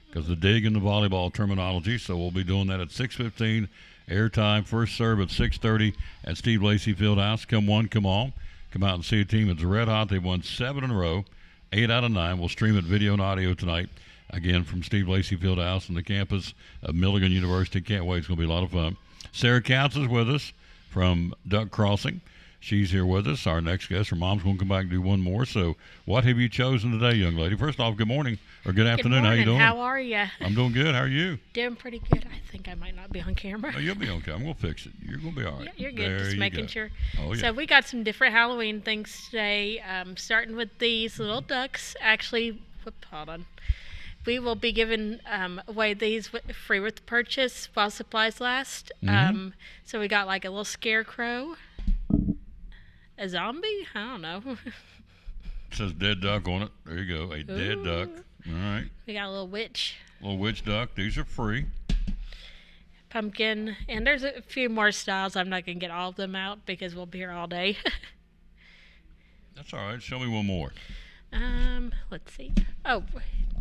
because the dig in the volleyball terminology. So we'll be doing that at 6:15 airtime. First serve at 6:30 at Steve Lacy Fieldhouse. Come one, come all. Come out and see a team that's red hot. They've won 7 in a row, 8 out of 9. We'll stream it video and audio tonight. Again, from Steve Lacy Fieldhouse and the campus of Milligan University. Can't wait. It's going to be a lot of fun. Sarah Counts is with us from Duck Crossing. She's here with us. Our next guest, her mom's going to come back and do one more. So what have you chosen today, young lady? First off, good morning or good afternoon. Morning. How you doing? How are you? I'm doing good. How are you? Doing pretty good. I think I might not be on camera. Oh, you'll be okay. I'm going to fix it. You're going to be all right. Yeah, you're good. There Just you making go. sure. Oh, yeah. So we got some different Halloween things today, starting with these little ducks. Actually, hold on. We will be giving away these free with purchase while supplies last. So we got like a little scarecrow, a zombie. I don't know. It says dead duck on it. There you go. A dead duck. All right. We got a little witch. Little witch duck. These are free. Pumpkin. And there's a few more styles. I'm not going to get all of them out because we'll be here all day. That's all right. Show me one more. Let's see. Oh,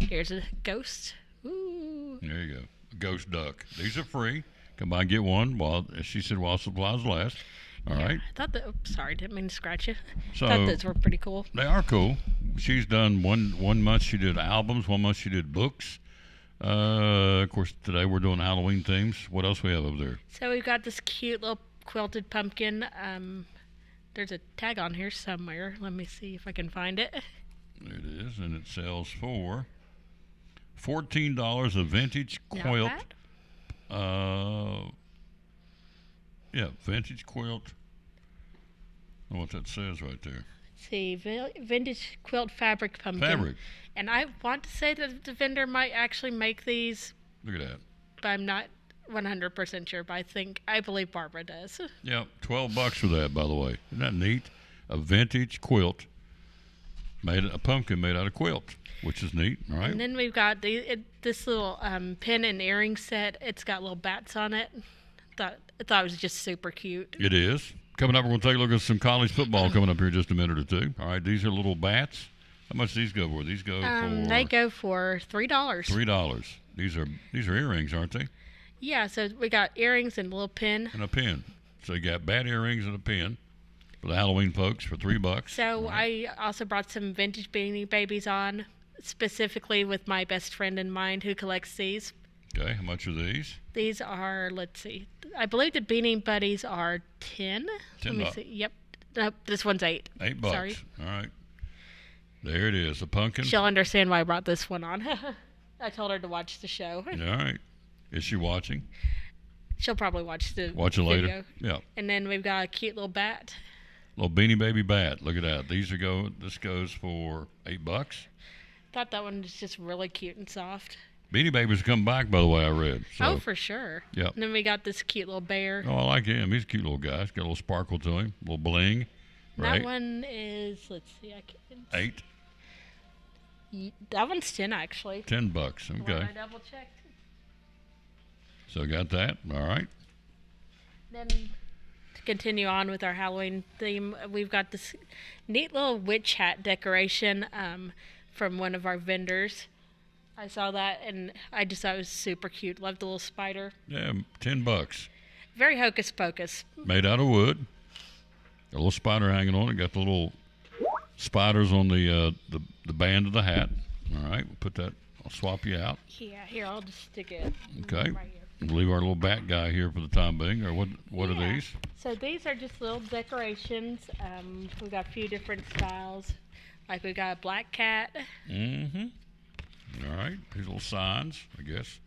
here's a ghost. Ooh. There you go. A ghost duck. These are free. Come by and get one while, as she said, while supplies last. All right. I thought that. Sorry, didn't mean to scratch you. So Thought those were pretty cool. They are cool. She's done one month she did albums, 1 month she did books. Of course, today we're doing Halloween themes. What else we have over there? So we've got this cute little quilted pumpkin. There's a tag on here somewhere. Let me see if I can find it. There it is, and it sells for $14. A vintage quilt. Yeah, vintage quilt. I don't know what that says right there. Let's see, vintage quilt fabric pumpkin. Fabric. And I want to say that the vendor might actually make these, Look at that. but I'm not 100% sure. But I believe Barbara does. Yep, $12 for that, by the way. Isn't that neat? A vintage quilt, a pumpkin made out of quilt, which is neat, all right? And then we've got this little pin and earring set. It's got little bats on it. I thought it was just super cute. It is. Coming up, we're going to take a look at some college football coming up here in just a minute or two. All right, these are little bats. How much do these go for? These go for... They go for $3. $3. These are earrings, aren't they? Yeah, so we got earrings and a little pin. And a pin. So you got bat earrings and a pin for the Halloween folks for $3. So I also brought some vintage Beanie Babies on, specifically with my best friend in mind who collects these. Okay, how much are these? These are, let's see, I believe the Beanie Buddies are 10. Let me see. Yep. Nope, this one's 8. $8. Sorry. All right. There it is, a pumpkin. She'll understand why I brought this one on. I told her to watch the show. All right. Is she watching? She'll probably watch the Watch it later. video. Yeah. And then we've got a cute little bat. Little Beanie Baby bat. Look at that. This goes for $8. Thought that one was just really cute and soft. Beanie Babies come back, by the way, I read. So, Oh, for sure. Yep. And then we got this cute little bear. Oh, I like him. He's a cute little guy. He's got a little sparkle to him, a little bling. Right? That one is, let's see, I can't. 8. That one's 10 actually. $10. When Okay. I double checked. So got that. All right. Then to continue on with our Halloween theme, we've got this neat little witch hat decoration from one of our vendors. I saw that and I just thought it was super cute. Loved the little spider. Yeah, $10. Very hocus pocus. Made out of wood. A little spider hanging on it. Got the little spiders on the band of the hat. All right, we'll put that. I'll swap you out. Yeah, here I'll just stick it. Okay. Right here. We'll leave our little bat guy here for the time being. Or what are these? So these are just little decorations. We've got a few different styles. Like we've got a black cat. Mm-hmm. All right. These little signs, I guess.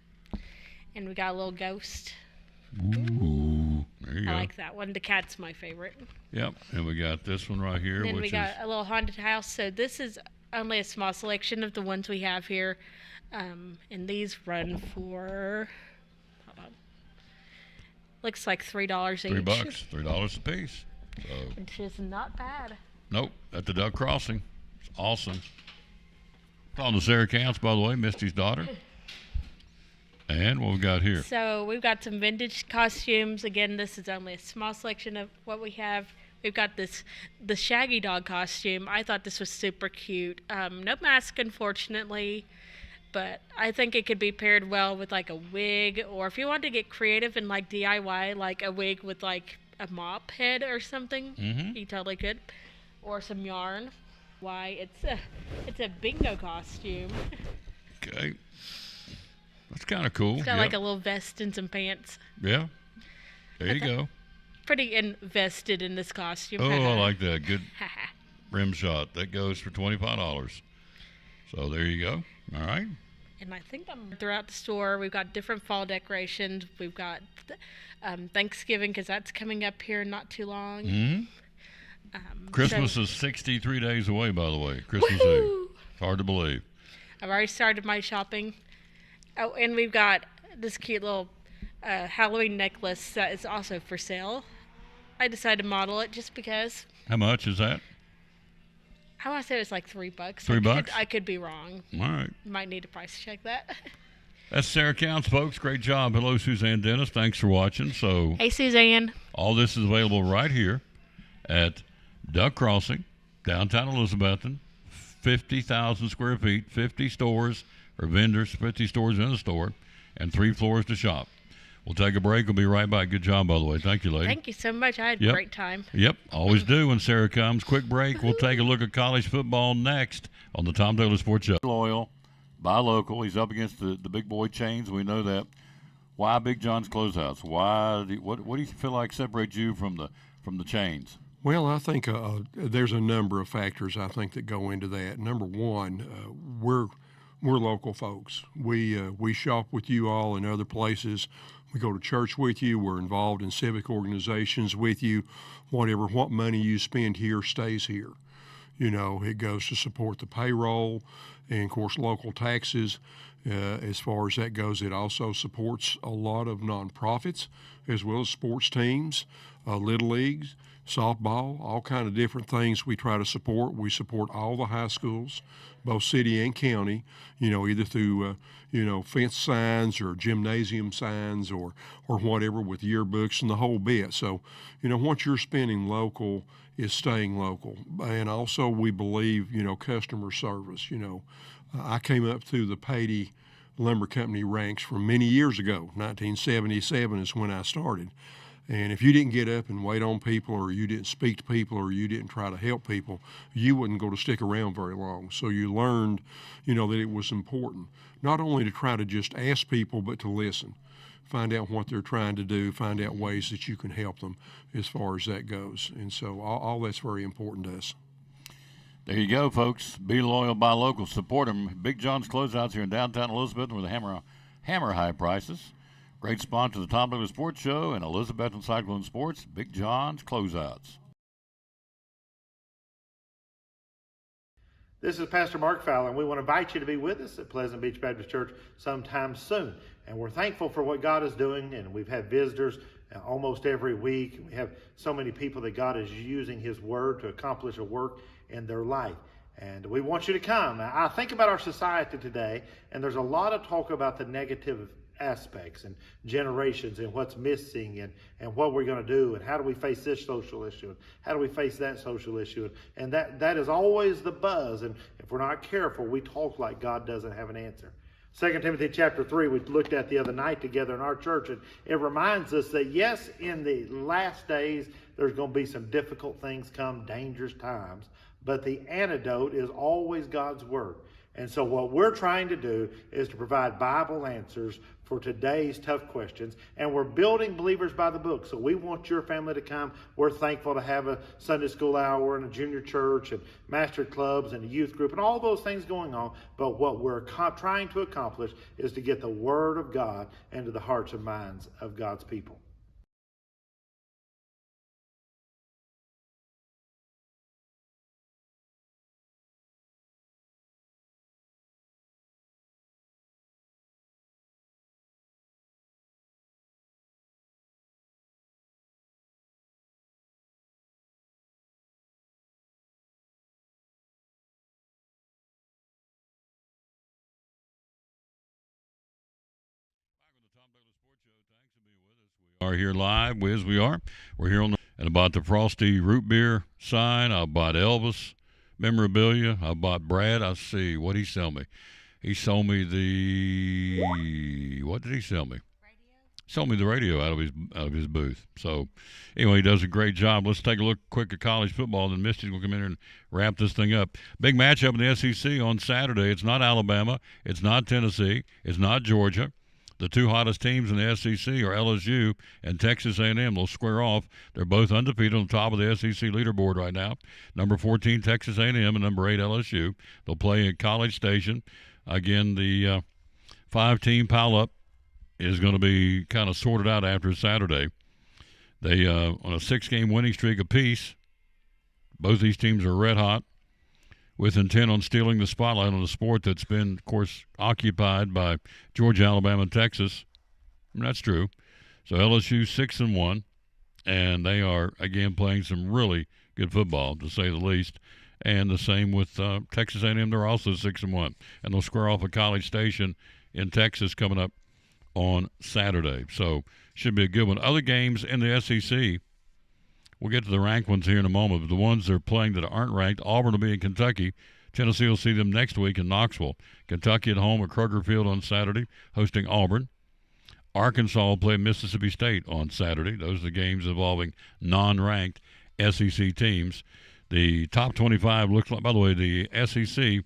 And we got a little ghost. Ooh. There you go. I like that one. The cat's my favorite. Yep. And we got this one right here, And then which we got a little haunted house. So this is only a small selection of the ones we have here. And these run for, hold on, looks like $3 each. $3. $3 a piece. So Which is not bad. nope. At the Duck Crossing. It's awesome. Calling to Sarah Counts, by the way, Misty's daughter. And what we got here? So we've got some vintage costumes. Again, this is only a small selection of what we have. We've got the Shaggy Dog costume. I thought this was super cute. No mask, unfortunately, but I think it could be paired well with like a wig, or if you want to get creative and like DIY, like a wig with like a mop head or something, you totally could, or some yarn. Why, it's a bingo costume. Okay. That's kind of cool. It's got like a little vest and some pants. Yeah. There you go. Pretty invested in this costume. Oh, I like that. Good rim shot. That goes for $25. So there you go. All right. And I think throughout the store, we've got different fall decorations. We've got Thanksgiving, because that's coming up here not too long. Mm-hmm. Christmas is 63 days away, by the way. Christmas Eve. It's hard to believe. I've already started my shopping. Oh, and we've got this cute little Halloween necklace that is also for sale. I decided to model it just because. How much is that? I want to say it was like $3. $3? I could be wrong. All right. Might need to price check that. That's Sarah Counts, folks. Great job. Hello, Suzanne Dennis. Thanks for watching. So, hey, Suzanne. All this is available right here at Duck Crossing, downtown Elizabethton. 50,000 square feet, 50 stores or vendors, 50 stores in a store, and 3 floors to shop. We'll take a break. We'll be right back. Good job, by the way. Thank you, lady. Thank you so much. I had a Yep. great time. Yep, always do when Sarah comes. Quick break. We'll take a look at college football next on the Tom Taylor Sports Show. Loyal, buy local. He's up against the big boy chains. We know that. Why Big John's Closeouts? What do you feel like separates you from the chains? Well, I think there's a number of factors I think that go into that. Number one, we're local folks. We shop with you all in other places. We go to church with you. We're involved in civic organizations with you. What money you spend here stays here. You know, it goes to support the payroll and, of course, local taxes. As far as that goes, it also supports a lot of nonprofits as well as sports teams, little leagues, softball, all kind of different things we try to support. We support all the high schools, both city and county, you know, either through, fence signs or gymnasium signs or whatever with yearbooks and the whole bit. So, what you're spending local is staying local. And also we believe, customer service. I came up through the Patey Lumber Company ranks from many years ago. 1977 is when I started. And if you didn't get up and wait on people, or you didn't speak to people, or you didn't try to help people, you wouldn't go to stick around very long. So you learned, that it was important, not only to try to just ask people, but to listen, find out what they're trying to do, find out ways that you can help them as far as that goes. And so all that's very important to us. There you go, folks. Be loyal, buy local. Support them. Big John's Closeouts here in downtown Elizabeth with hammer high prices. Great sponsor of the Tom Taylor Sports Show and Elizabeth and Cyclone Sports. Big John's Closeouts. This is Pastor Mark Fowler, and we want to invite you to be with us at Pleasant Beach Baptist Church sometime soon. And we're thankful for what God is doing, and we've had visitors almost every week. We have so many people that God is using His Word to accomplish a work in their life. And we want you to come. Now, I think about our society today, and there's a lot of talk about the negative aspects and generations and what's missing and what we're going to do and how do we face this social issue and how do we face that social issue, and that is always the buzz, and if we're not careful, we talk like God doesn't have an answer. 2 Timothy chapter 3 we looked at the other night together in our church, and it reminds us that yes, in the last days there's going to be some difficult things come, dangerous times, but the antidote is always God's Word. And so what we're trying to do is to provide Bible answers for today's tough questions. And we're building Believers by the Book. So we want your family to come. We're thankful to have a Sunday school hour and a junior church and master clubs and a youth group and all those things going on. But what we're trying to accomplish is to get the Word of God into the hearts and minds of God's people. Are here live, we are. We're here on the, and I bought the Frosty root beer sign. I bought Elvis memorabilia. I bought Brad. I see what he sell me. He sold me what did he sell me? Sold me the radio out of his booth. So anyway, he does a great job. Let's take a look quick at college football, then Misty will come in here and wrap this thing up. Big matchup in the SEC on Saturday. It's not Alabama. It's not Tennessee. It's not Georgia. The two hottest teams in the SEC are LSU and Texas A&M. They'll square off. They're both undefeated on the top of the SEC leaderboard right now. Number 14, Texas A&M, and number 8, LSU. They'll play at College Station. Again, the 5-team pile-up is going to be kind of sorted out after Saturday. They on a 6-game winning streak apiece. Both these teams are red hot, with intent on stealing the spotlight on a sport that's been, of course, occupied by Georgia, Alabama, and Texas. And that's true. So LSU 6-1, and they are, again, playing some really good football, to say the least. And the same with Texas A&M. They're also 6-1, and they'll square off a College Station in Texas coming up on Saturday. So should be a good one. Other games in the SEC, we'll get to the ranked ones here in a moment, but the ones they're playing that aren't ranked, Auburn will be in Kentucky. Tennessee will see them next week in Knoxville. Kentucky at home at Kroger Field on Saturday, hosting Auburn. Arkansas will play Mississippi State on Saturday. Those are the games involving non-ranked SEC teams. The top 25 looks like, by the way, the SEC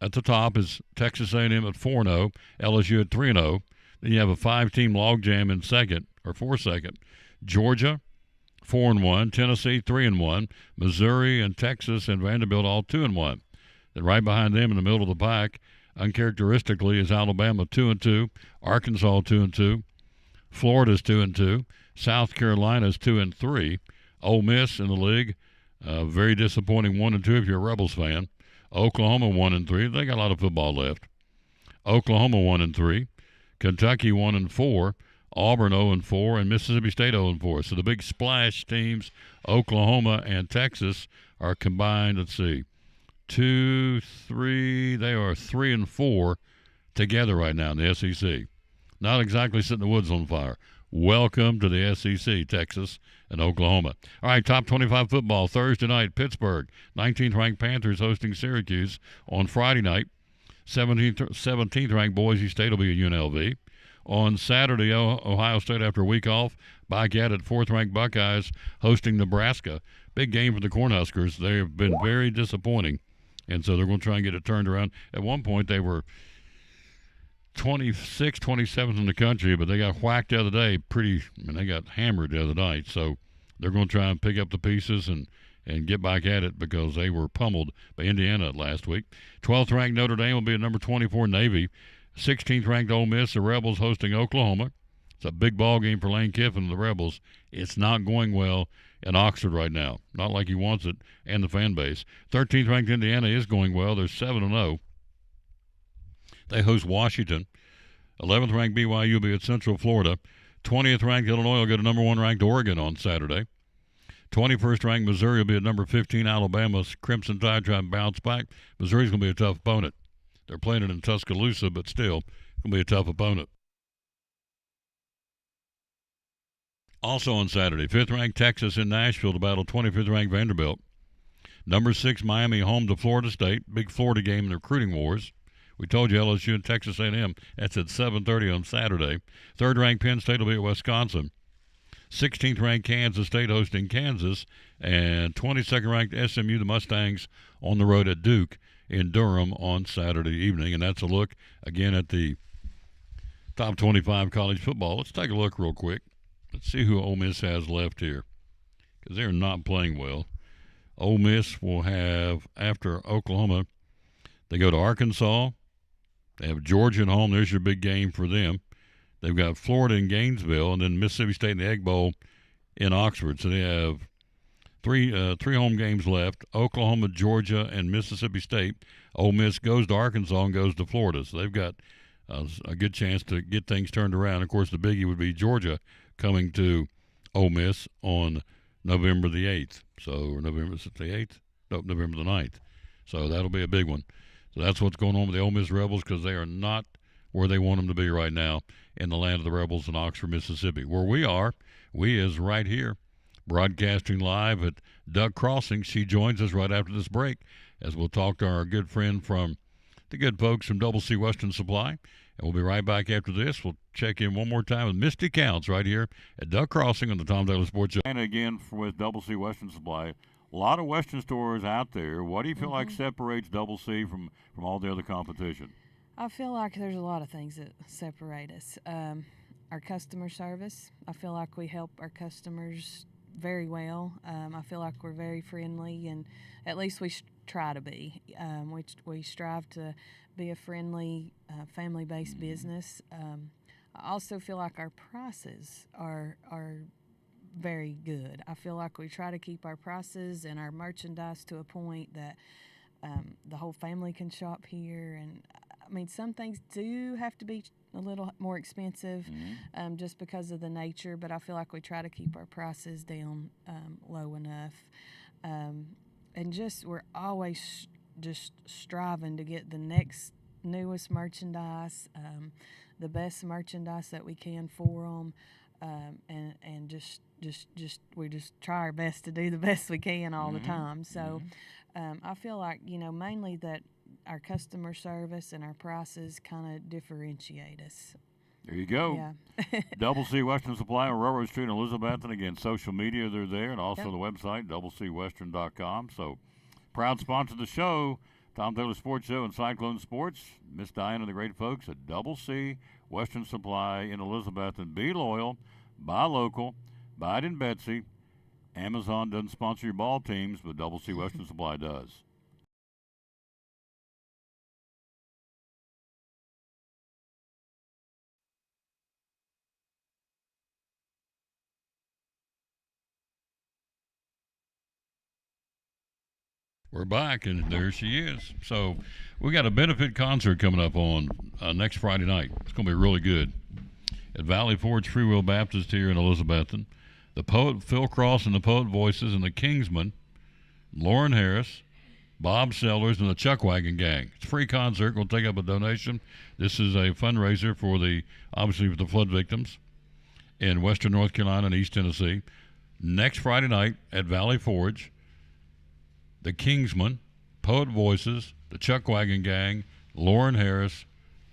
at the top is Texas A&M at 4-0, LSU at 3-0. Then you have a 5-team logjam in second, or for second. Georgia, 4-1. Tennessee, 3-1. Missouri and Texas and Vanderbilt all 2-1. Then right behind them in the middle of the pack, uncharacteristically, is Alabama 2-2. Arkansas 2-2. Florida's 2-2. South Carolina's 2-3. Ole Miss in the league, very disappointing 1-2 if you're a Rebels fan. Oklahoma 1-3. They got a lot of football left. Oklahoma 1-3. Kentucky 1-4. Auburn 0-4, and Mississippi State 0-4. So the big splash teams, Oklahoma and Texas, are combined. Let's see, 2, 3. They are 3-4 together right now in the SEC. Not exactly setting the woods on fire. Welcome to the SEC, Texas and Oklahoma. All right, top 25 football Thursday night. Pittsburgh, 19th ranked Panthers hosting Syracuse on Friday night. 17th ranked Boise State will be at UNLV. On Saturday, Ohio State, after a week off, back at it, 4th-ranked Buckeyes hosting Nebraska. Big game for the Cornhuskers. They have been very disappointing, and so they're going to try and get it turned around. At one point, they were 26th, 27th in the country, but they got whacked the other day. They got hammered the other night. So they're going to try and pick up the pieces and get back at it because they were pummeled by Indiana last week. 12th-ranked Notre Dame will be at number 24 Navy. 16th ranked Ole Miss, the Rebels hosting Oklahoma. It's a big ball game for Lane Kiffin and the Rebels. It's not going well in Oxford right now. Not like he wants it and the fan base. 13th ranked Indiana is going well. They're 7-0. They host Washington. 11th ranked BYU will be at Central Florida. 20th ranked Illinois will go to number 1 ranked Oregon on Saturday. 21st ranked Missouri will be at number 15 Alabama. Crimson Tide trying to bounce back. Missouri's going to be a tough opponent. They're playing it in Tuscaloosa, but still, it's going to be a tough opponent. Also on Saturday, 5th-ranked Texas in Nashville to battle 25th-ranked Vanderbilt. Number 6 Miami home to Florida State. Big Florida game in the recruiting wars. We told you LSU and Texas A&M. That's at 7:30 on Saturday. 3rd-ranked Penn State will be at Wisconsin. 16th-ranked Kansas State hosting Kansas. And 22nd-ranked SMU, the Mustangs, on the road at Duke in Durham on Saturday evening. And that's a look, again, at the top 25 college football. Let's take a look real quick. Let's see who Ole Miss has left here because they're not playing well. Ole Miss will have, after Oklahoma, they go to Arkansas. They have Georgia at home. There's your big game for them. They've got Florida in Gainesville, and then Mississippi State in the Egg Bowl in Oxford. So they have three home games left: Oklahoma, Georgia, and Mississippi State. Ole Miss goes to Arkansas and goes to Florida. So they've got a good chance to get things turned around. Of course, the biggie would be Georgia coming to Ole Miss on November the 8th. So November the 8th? No, November the 9th. So that'll be a big one. So that's what's going on with the Ole Miss Rebels because they are not where they want them to be right now in the land of the Rebels in Oxford, Mississippi. Where we are, we is right here, broadcasting live at Duck Crossing. She joins us right after this break as we'll talk to our good friend from the good folks from Double C Western Supply. And we'll be right back after this. We'll check in one more time with Misty Counts right here at Duck Crossing on the Tom Taylor Sports Show. And again with Double C Western Supply. A lot of Western stores out there. What do you feel like separates Double C from all the other competition? I feel like there's a lot of things that separate us. Our customer service. I feel like we help our customers very well. I feel like we're very friendly, and at least we try to be. We strive to be a friendly, family-based business. I also feel like our prices are very good. I feel like we try to keep our prices and our merchandise to a point that the whole family can shop here. And I mean, some things do have to be a little more expensive just because of the nature, but I feel like we try to keep our prices down low enough. And just we're always just striving to get the next newest merchandise, the best merchandise that we can for them, and just we just try our best to do the best we can all the time. So I feel like, mainly that our customer service and our prices kind of differentiate us. There you go. Yeah. Double C Western Supply on Railroad Street in Elizabeth. And again, social media, they're there, and also Yep. the website, doublecwestern.com. So, proud sponsor of the show, Tom Taylor Sports Show and Cyclone Sports. Miss Diane and the great folks at Double C Western Supply in Elizabeth. And be loyal, buy local, buy it in Betsy. Amazon doesn't sponsor your ball teams, but Double C Western Supply does. We're back, and there she is. So we got a benefit concert coming up on next Friday night. It's going to be really good at Valley Forge Free Will Baptist here in Elizabethton. The poet Phil Cross and the Poet Voices and the Kingsmen, Lauren Harris, Bob Sellers, and the Chuckwagon Gang. It's a free concert. We'll take up a donation. This is a fundraiser for obviously for the flood victims in western North Carolina and East Tennessee. Next Friday night at Valley Forge, the Kingsmen, Poet Voices, the Chuckwagon Gang, Lauren Harris,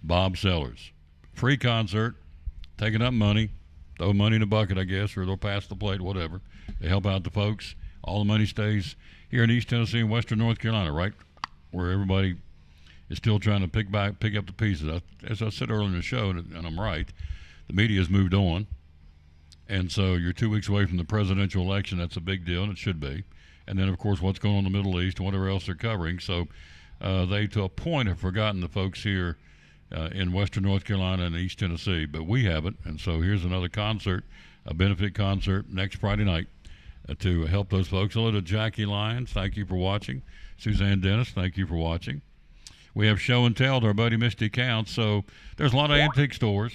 Bob Sellers. Free concert, taking up money, throw money in a bucket, I guess, or they'll pass the plate, whatever. They help out the folks. All the money stays here in East Tennessee and western North Carolina, right where everybody is still trying to pick up the pieces. As I said earlier in the show, and I'm right, the media has moved on. And so you're 2 weeks away from the presidential election. That's a big deal, and it should be. And then, of course, what's going on in the Middle East and whatever else they're covering. So they, to a point, have forgotten the folks here in western North Carolina and East Tennessee. But we haven't. And so here's another concert, a benefit concert next Friday night to help those folks. Hello to Jackie Lyons. Thank you for watching. Suzanne Dennis, thank you for watching. We have Show and Tell to our buddy Misty Counts. So there's a lot of antique stores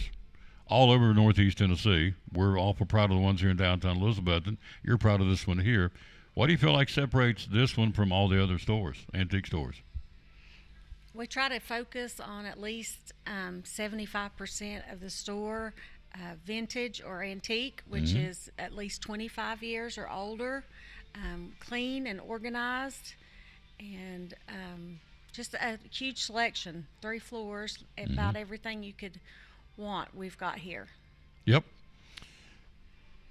all over Northeast Tennessee. We're awful proud of the ones here in downtown Elizabethton. You're proud of this one here. What do you feel like separates this one from all the other stores, antique stores? We try to focus on at least 75% of the store vintage or antique, which is at least 25 years or older, clean and organized, and just a huge selection, 3 floors, about everything you could want we've got here. Yep.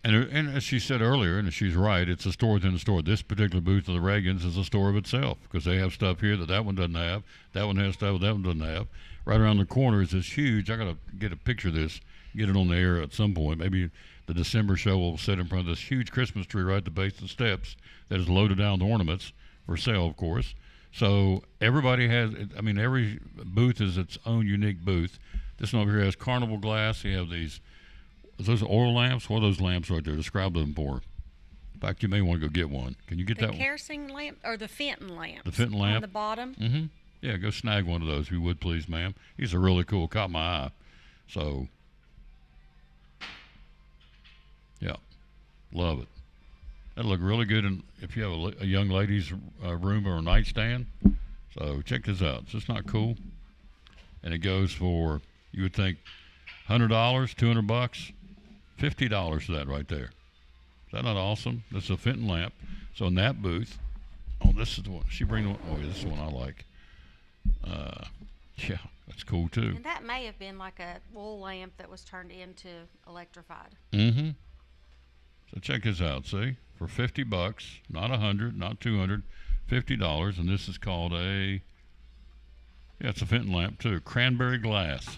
And as she said earlier, and she's right, it's a store within a store. This particular booth of the Reagans is a store of itself because they have stuff here that one doesn't have. That one has stuff that one doesn't have. Right around the corner is this huge, I got to get a picture of this, get it on the air at some point. Maybe the December show will sit in front of this huge Christmas tree right at the base of the steps that is loaded down with ornaments for sale, of course. So everybody has, every booth is its own unique booth. This one over here has carnival glass. You have these. Are those oil lamps? What are those lamps right there? Describe them for. In fact, you may want to go get one. Can you get that one? The kerosene lamp or the Fenton lamp? The Fenton lamp? On the bottom? Mm-hmm. Yeah, go snag one of those if you would, please, ma'am. These are really cool. Caught my eye. So, yeah, love it. That'll look really good if you have a young lady's room or a nightstand. So check this out. It's just not cool. And it goes for, you would think, $100, $200, $50 for that right there. Is that not awesome? This is a Fenton lamp. So in that booth, this is the one. She bring the one. Oh, yeah, this is the one I like. Yeah, that's cool too. And that may have been like a wool lamp that was turned into electrified. Mm-hmm. So check this out. See, for $50, not $100, not $200, $50, and this is called it's a Fenton lamp too. Cranberry glass.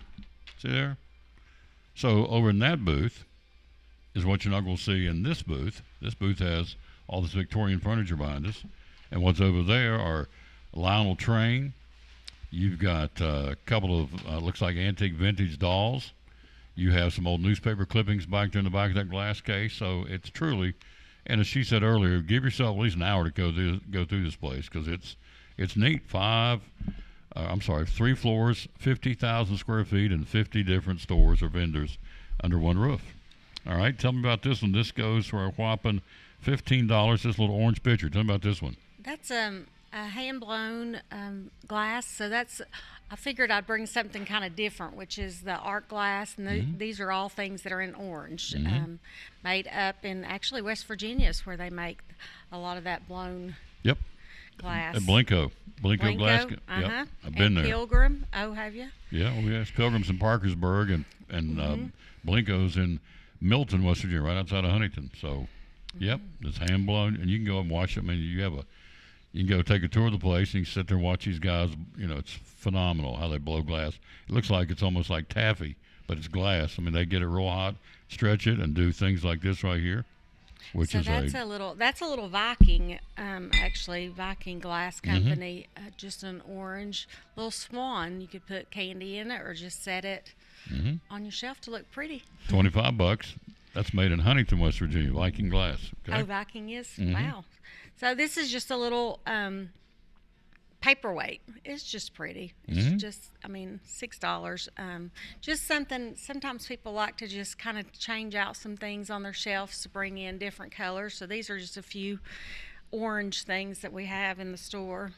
See there? So over in that booth is what you're not going to see in this booth. This booth has all this Victorian furniture behind us. And what's over there are Lionel Train. You've got a couple of, looks like antique vintage dolls. You have some old newspaper clippings back there in the back of that glass case. So it's truly, and as she said earlier, give yourself at least an hour to go through this place because it's neat. 3 floors, 50,000 square feet, and 50 different stores or vendors under one roof. All right, tell me about this one. This goes for a whopping $15, this little orange pitcher. Tell me about this one. That's a hand-blown glass, so I figured I'd bring something kind of different, which is the art glass, and these are all things that are in orange, made up in actually West Virginia is where they make a lot of that blown glass. At Blinko Glass. Uh-huh. Yep, I've been there. Pilgrim. Oh, have you? Yeah, well, yes. Pilgrim's in Parkersburg, and Blinko's in Milton, West Virginia, right outside of Huntington. So, yep, it's hand blown, and you can go and watch it. I mean, you can go take a tour of the place, and you can sit there and watch these guys. You know, it's phenomenal how they blow glass. It looks like it's almost like taffy, but it's glass. I mean, they get it real hot, stretch it, and do things like this right here, which so is that's a little Viking, actually Viking Glass Company. Just an orange little swan. You could put candy in it, or just set it on your shelf to look pretty. $25. That's made in Huntington, West Virginia. Viking Glass. Okay? Oh, Viking is? Wow. So this is just a little paperweight. It's just pretty. It's just, I mean, $6. Just something, sometimes people like to just kind of change out some things on their shelves to bring in different colors. So these are just a few orange things that we have in the store.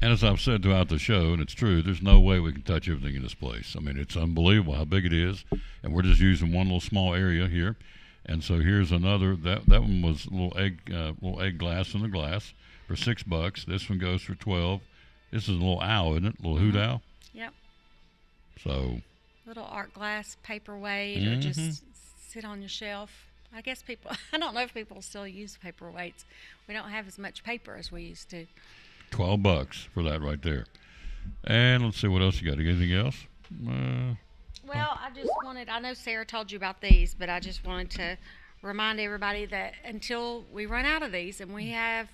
And as I've said throughout the show, and it's true, there's no way we can touch everything in this place. I mean, it's unbelievable how big it is, and we're just using one little small area here. And so here's another. That one was a little egg glass in the glass for $6. This one goes for $12. This is a little owl, isn't it? A little hoot owl. Yep. So. Little art glass paperweight, or just sit on your shelf. I guess people. I don't know if people still use paperweights. We don't have as much paper as we used to. $12 for that right there. And let's see what else you got. Anything else? Well, I just wanted, I know Sarah told you about these, but I just wanted to remind everybody that until we run out of these, and we have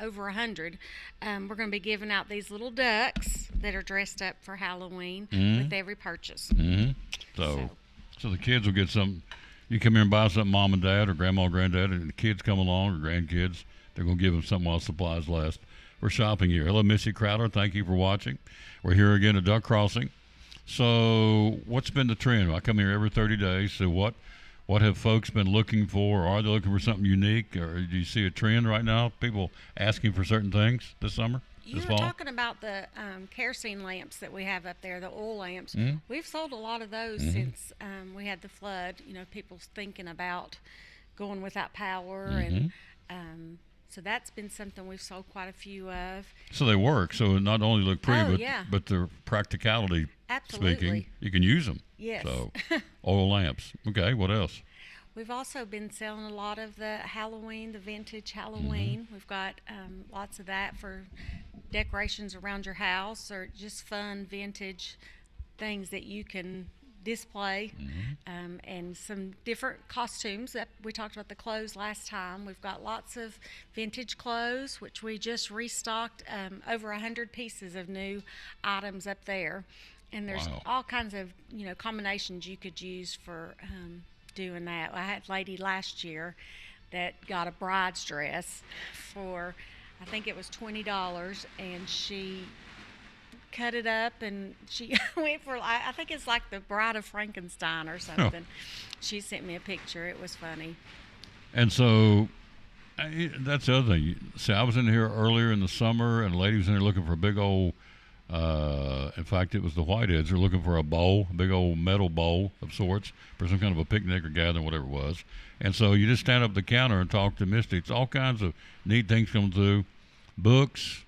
over 100, we're going to be giving out these little ducks that are dressed up for Halloween with every purchase. So the kids will get something. You come here and buy something, mom and dad or grandma or granddad, and the kids come along, or grandkids, they're going to give them something while supplies last. We're shopping here. Hello, Missy Crowder. Thank you for watching. We're here again at Duck Crossing. So what's been the trend? I come here every 30 days. So what have folks been looking for? Are they looking for something unique? Or do you see a trend right now? People asking for certain things this summer, You this were fall? talking about the kerosene lamps that we have up there, the oil lamps. We've sold a lot of those since we had the flood. You know, people's thinking about going without power, and so that's been something we've sold quite a few of. So they work. So it not only look pretty, yeah. but their practicality Absolutely. speaking, you can use them. Yes. So oil lamps. Okay, what else? We've also been selling a lot of the Halloween, the vintage Halloween. We've got lots of that for decorations around your house, or just fun vintage things that you can display, and some different costumes. That we talked about the clothes last time. We've got lots of vintage clothes, which we just restocked, over 100 pieces of new items up there. And there's all kinds of, you know, combinations you could use for doing that. I had a lady last year that got a bride's dress for, I think it was $20, and she cut it up, and she went for, I think it's like the Bride of Frankenstein or something. She sent me a picture. It was funny. And so that's the other thing. See, I was in here earlier in the summer, and a lady was in there looking for a big old, in fact, it was the Whiteheads. They're looking for a bowl, a big old metal bowl of sorts for some kind of a picnic or gathering, whatever it was. And so you just stand up at the counter and talk to Misty. It's all kinds of neat things coming through. Books.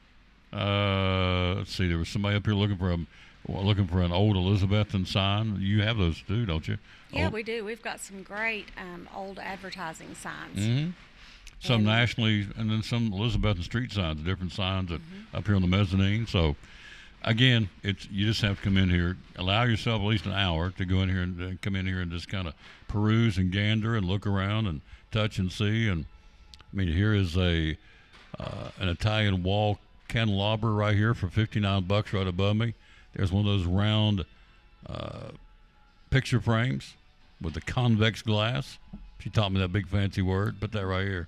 Let's see. There was somebody up here looking for an old Elizabethan sign. You have those too, don't you? Yeah, we do. We've got some great old advertising signs. Some nationally, and then some Elizabethan street signs, different signs up here on the mezzanine. So, again, you just have to come in here. Allow yourself at least an hour to go in here and come in here and just kind of peruse and gander and look around and touch and see. And I mean, here is an Italian wall candelabra right here for $59 right above me. There's one of those round picture frames with the convex glass. She taught me that big fancy word. Put that right here.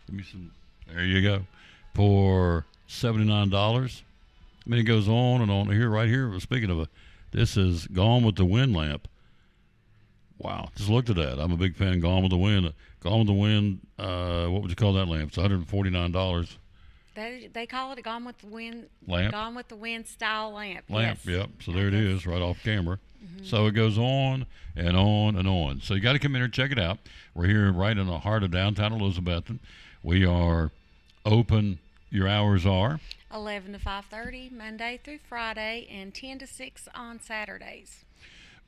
Give me some. There you go. For $79. I mean, it goes on and on. Here, right here. Speaking of this is Gone with the Wind lamp. Wow, just looked at that. I'm a big fan of Gone with the Wind. Gone with the Wind. What would you call that lamp? It's $149. They call it a Gone with the Wind lamp. Gone with the Wind style lamp. Lamp, yes. Yep. So there it is, right off camera. So it goes on and on and on. So you got to come in here and check it out. We're here right in the heart of downtown Elizabethton. We are open, Your hours are? 11 to 5:30 Monday through Friday, and 10 to 6 on Saturdays.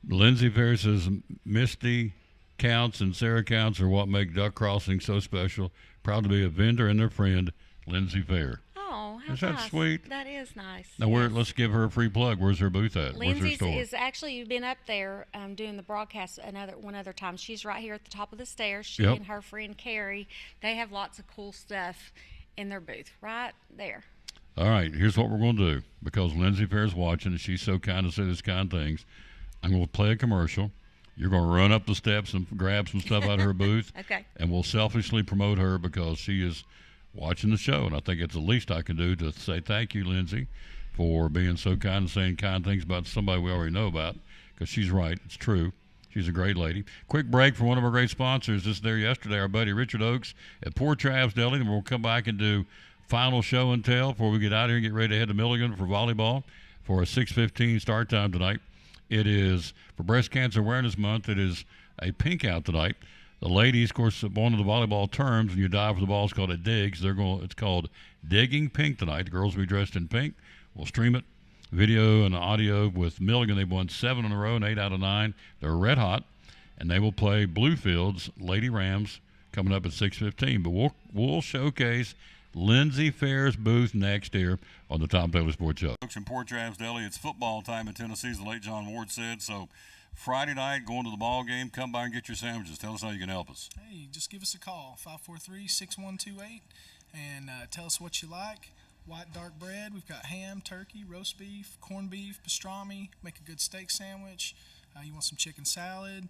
Lindsay Fair says Misty Counts and Sarah Counts are what make Duck Crossing so special. Proud to be a vendor and their friend, Lindsay Fair. Oh, how Is that nice. sweet? That is nice. Now, let's give her a free plug. Where's her booth at? Where's her Lindsay's store? is actually, you've been up there doing the broadcast one other time. She's right here at the top of the stairs. She Yep. and her friend Carrie, they have lots of cool stuff in their booth right there. All right, here's what we're going to do. Because Lindsay Fair's watching and she's so kind to say this kind of things, I'm going to play a commercial. You're going to run up the steps and grab some stuff out of her booth. Okay. And we'll selfishly promote her because she is watching the show. And I think it's the least I can do to say thank you, Lindsay, for being so kind and saying kind things about somebody we already know about. Because she's right. It's true. She's a great lady. Quick break for one of our great sponsors. Just there yesterday, our buddy Richard Oakes at Poor Trav's Deli. And we'll come back and do final show and tell before we get out of here and get ready to head to Milligan for volleyball for a 6:15 start time tonight. It is for Breast Cancer Awareness Month. It is a pink out tonight. The ladies, of course, one of the volleyball terms when you dive for the ball is called a dig. So it's called Digging Pink tonight. The girls will be dressed in pink. We'll stream it, video and audio with Milligan. They've won 7 in a row and 8 out of 9. They're red hot, and they will play Bluefields Lady Rams coming up at 6:15. But we'll showcase Lindsay Fair's booth next here on the Tom Taylor Sports Show. Folks in Port Travis Deli, it's football time in Tennessee, as the late John Ward said. So Friday night, going to the ball game, come by and get your sandwiches. Tell us how you can help us. Hey, just give us a call, 543-6128, and tell us what you like. White dark bread, we've got ham, turkey, roast beef, corned beef, pastrami, make a good steak sandwich. You want some chicken salad,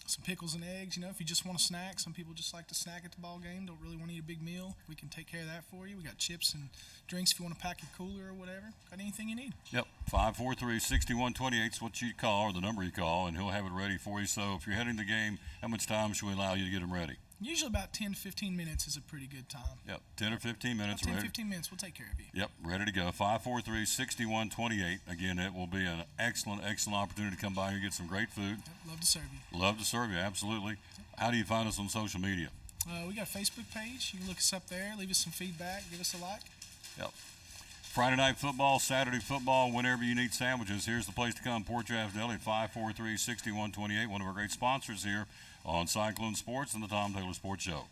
some pickles and eggs. You know, if you just want a snack, some people just like to snack at the ball game, don't really want to eat a big meal. We can take care of that for you. We got chips and drinks if you want to pack your cooler or whatever. Got anything you need. Yep, 543-6128 is what you call, or the number you call, and he'll have it ready for you. So if you're heading to the game, how much time should we allow you to get them ready? Usually about 10 to 15 minutes is a pretty good time. Yep, 10 or 15 minutes. About 10 ready. 15 minutes, we'll take care of you. Yep, ready to go. 543-6128. Again, it will be an excellent opportunity to come by and get some great food. Yep, love to serve you. Love to serve you, absolutely. How do you find us on social media? We got a Facebook page. You can look us up there, leave us some feedback, give us a like. Yep. Friday night football, Saturday football, whenever you need sandwiches, here's the place to come. Port Travis Deli, 543-6128, one of our great sponsors here on Cyclone Sports and the Tom Taylor Sports Show.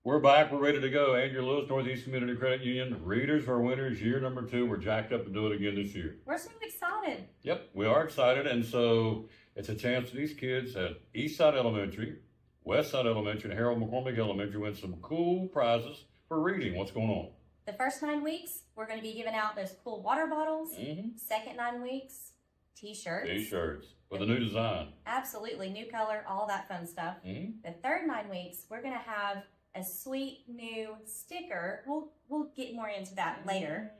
We're back. We're ready to go. Andrew Lewis, Northeast Community Credit Union. Readers are winners. Year number 2. We're jacked up to do it again this year. We're so excited. Yep, we are excited. And so it's a chance for these kids at Eastside Elementary, Westside Elementary, and Harold McCormick Elementary win some cool prizes for reading. What's going on? The first 9 weeks, we're going to be giving out those cool water bottles. Second 9 weeks, T-shirts. T-shirts with a new design. Absolutely, new color, all that fun stuff. The third 9 weeks, we're going to have a sweet new sticker. We'll get more into that later.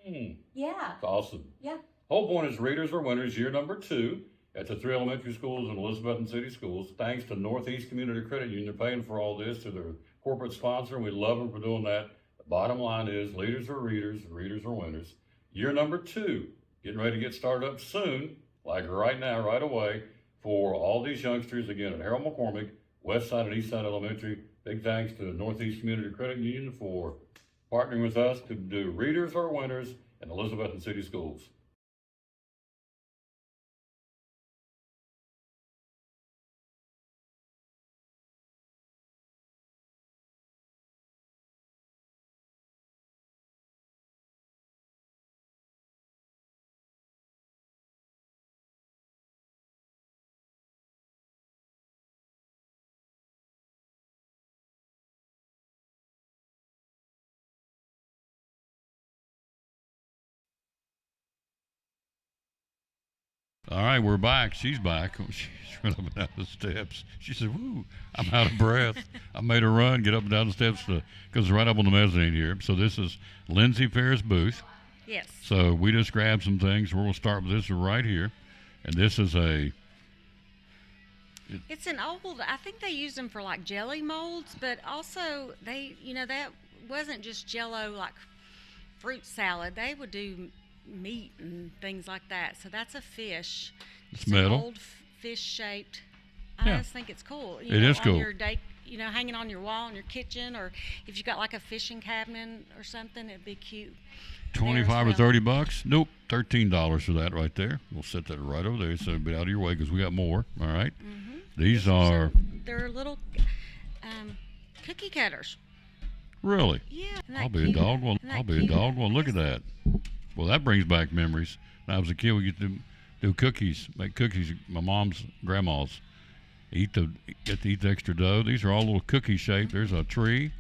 Yeah. That's awesome. Yeah. Whole point is readers are winners. Year number 2 at the 3 elementary schools and Elizabethton City Schools. Thanks to Northeast Community Credit Union. They're paying for all this through their corporate sponsor, and we love them for doing that. The bottom line is leaders are readers, readers are winners. Year number 2, getting ready to get started up soon, like right now, right away, for all these youngsters, again, at Harold McCormick, Westside and Eastside Elementary. Big thanks to the Northeast Community Credit Union for partnering with us to do Readers Are Winners in Elizabethton City Schools. All right, we're back. She's back. She's run up and down the steps. She said, "Woo, I'm out of breath." I made her run, get up and down the steps because it's right up on the mezzanine here. So this is Lindsay Fair's booth. Yes. So we just grabbed some things. We're going to start with this right here. And this is it's an old, I think they used them for like jelly molds, but also that wasn't just Jello like fruit salad. They would do meat and things like that. So that's a fish. It's an metal. old fish shaped I Yeah. just think it's cool. It is cool. On your day, hanging on your wall in your kitchen, or if you got like a fishing cabinet or something, it'd be cute. 25 or 30 bucks? Nope, $13 for that right there. We'll set that right over there, so be out of your way because we got more. All right. These are They're little cookie cutters. really. Yeah. Isn't that I'll be a cute? dog one. Isn't that I'll be a cute? dog one. Look at that. Well, that brings back memories. When I was a kid, we used to do cookies, make cookies. My mom's, grandma's. Get to eat the extra dough. These are all little cookie shaped. There's a tree.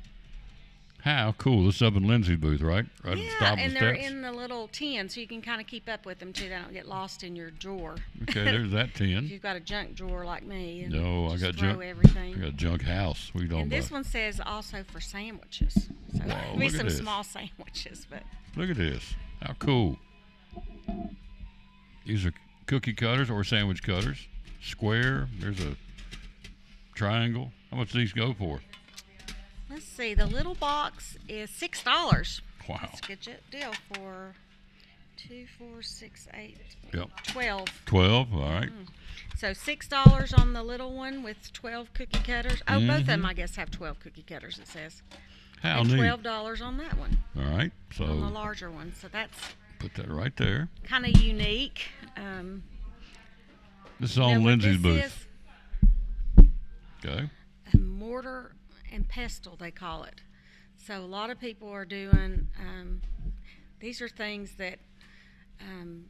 How cool. This is up in Lindsay's booth, right? Right at the top of And the they're steps. in the little tin, so you can kind of keep up with them too. They don't get lost in your drawer. Okay, there's that tin. If you've got a junk drawer like me. And No, I just got throw junk. everything. I got a junk house. What are you talking And this about? one says also for sandwiches. So Wow, maybe look at some this. small sandwiches, but Look at this. How cool. These are cookie cutters or sandwich cutters. Square. There's a triangle. How much do these go for? let's see. The little box is $6. Wow. That's a good deal for 2, 4, 6, 8, Yep. 12. 12. All right. So $6 on the little one with 12 cookie cutters. Oh, both of them Mhm. I guess have 12 cookie cutters. It says. How and neat. $12 on that one. All right. On the So larger one. So that's put that right there. kind of unique. This is on Now, what Lindsay's this booth. Okay. a mortar and pestle, they call it. So a lot of people are doing, these are things that,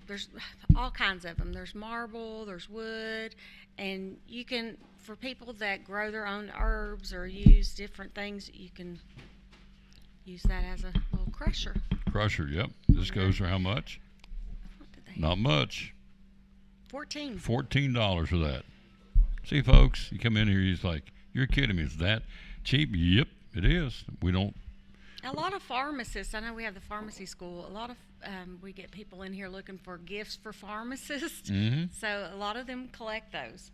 there's all kinds of them. There's marble, there's wood, and you can, for people that grow their own herbs or use different things, you can use that as a little crusher. Crusher. Yep. This goes for how much? Not much. 14. $14 for that. See, folks, you come in here, he's like, "You're kidding me? Is that cheap?" Yep, it is. We don't. A lot of pharmacists, I know we have the pharmacy school, a lot of, we get people in here looking for gifts for pharmacists. Mhm. So a lot of them collect those.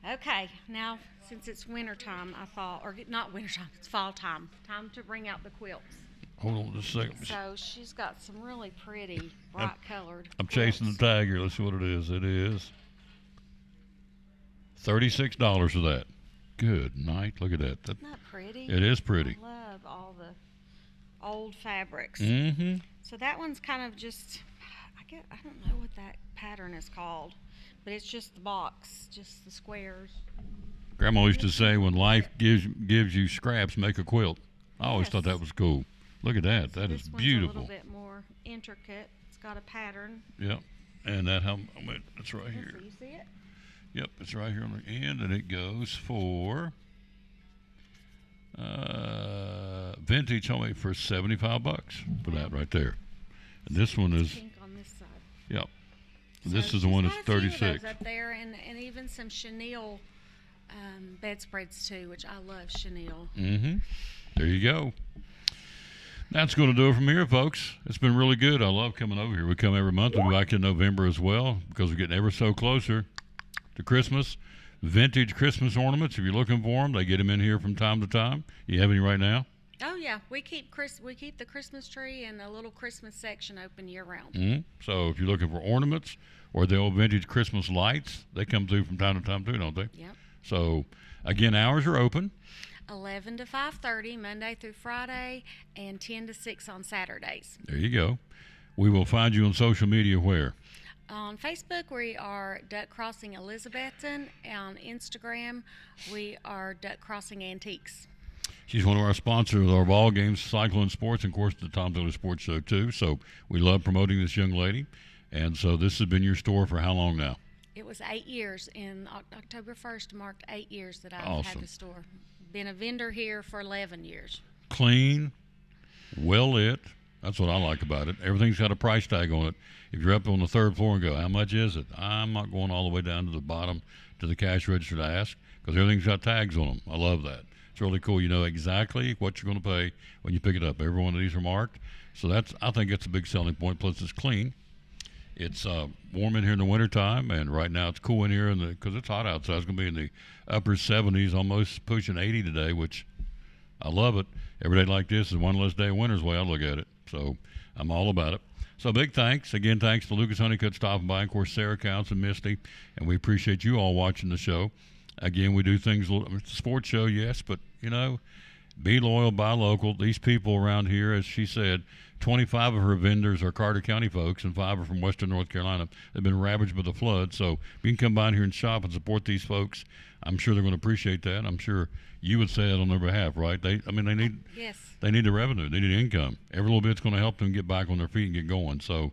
Okay, now, since it's winter time, I thought, or not winter time, it's fall time, time to bring out the quilts. Hold on just a second. So she's got some really pretty, bright colored. I'm chasing the tag here. Let's see what it is. It is $36 for that. Good night. Look at that. Isn't that pretty? It is pretty. I love all the old fabrics. Mm-hmm. So that one's kind of just, I don't know what that pattern is called, but it's just the box, just the squares. Grandma used to say, "When life gives you scraps, make a quilt." I always thought that was cool. Look at that. That is This one's beautiful. a little bit more intricate. It's got a pattern. Yep. And that it's right Let's here. see, you see it? Yep, it's right here on the end, and it goes for vintage homemade for $75 for that right there. And this one is Pink on this side. yep. So This is the one that's she's got a few of 36. those up there, and even some chenille bedspreads too, which I love chenille. Mm-hmm. There you go. That's going to do it from here, folks. It's been really good. I love coming over here. We come every month. We'll be back in November as well because we're getting ever so closer to Christmas. Vintage Christmas ornaments. If you're looking for them, they get them in here from time to time. You have any right now? Oh yeah, we keep the Christmas tree and a little Christmas section open year round. Mm-hmm. So if you're looking for ornaments or the old vintage Christmas lights, they come through from time to time too, don't they? Yep. So again, hours are open. 11 to 5:30 Monday through Friday, and 10 to 6 on Saturdays. There you go. We will find you on social media where? On Facebook, we are Duck Crossing Elizabethton. On Instagram, we are Duck Crossing Antiques. She's one of our sponsors of our ball games, Cyclone Sports, and of course the Tom Taylor Sports Show too. So we love promoting this young lady. And so this has been your store for how long now? It was 8 years. In October 1st marked 8 years that I've Awesome. had the store. Been a vendor here for 11 years. Clean, well lit. That's what I like about it. Everything's got a price tag on it. If you're up on the third floor and go, "How much is it?" I'm not going all the way down to the bottom to the cash register to ask because everything's got tags on them. I love that. It's really cool. You know exactly what you're going to pay when you pick it up. Every one of these are marked. So I think it's a big selling point. Plus it's clean. It's warm in here in the wintertime, and right now it's cool in here because it's hot outside. It's going to be in the upper 70s, almost pushing 80 today, which I love it. Every day like this is one less day of winter's way I look at it. So I'm all about it. So big thanks. Again, thanks to Lucas Honeycutt stopping by, and of course Sarah Counts and Misty, and we appreciate you all watching the show. Again, we do things, it's a sports show, yes, but, you know, be loyal, buy local. These people around here, as she said, 25 of her vendors are Carter County folks, and 5 are from Western North Carolina. They've been ravaged by the flood, so you can come by here and shop and support these folks. I'm sure they're going to appreciate that. I'm sure you would say that on their behalf, right? They need Yes. they need the revenue, they need income. Every little bit's going to help them get back on their feet and get going. So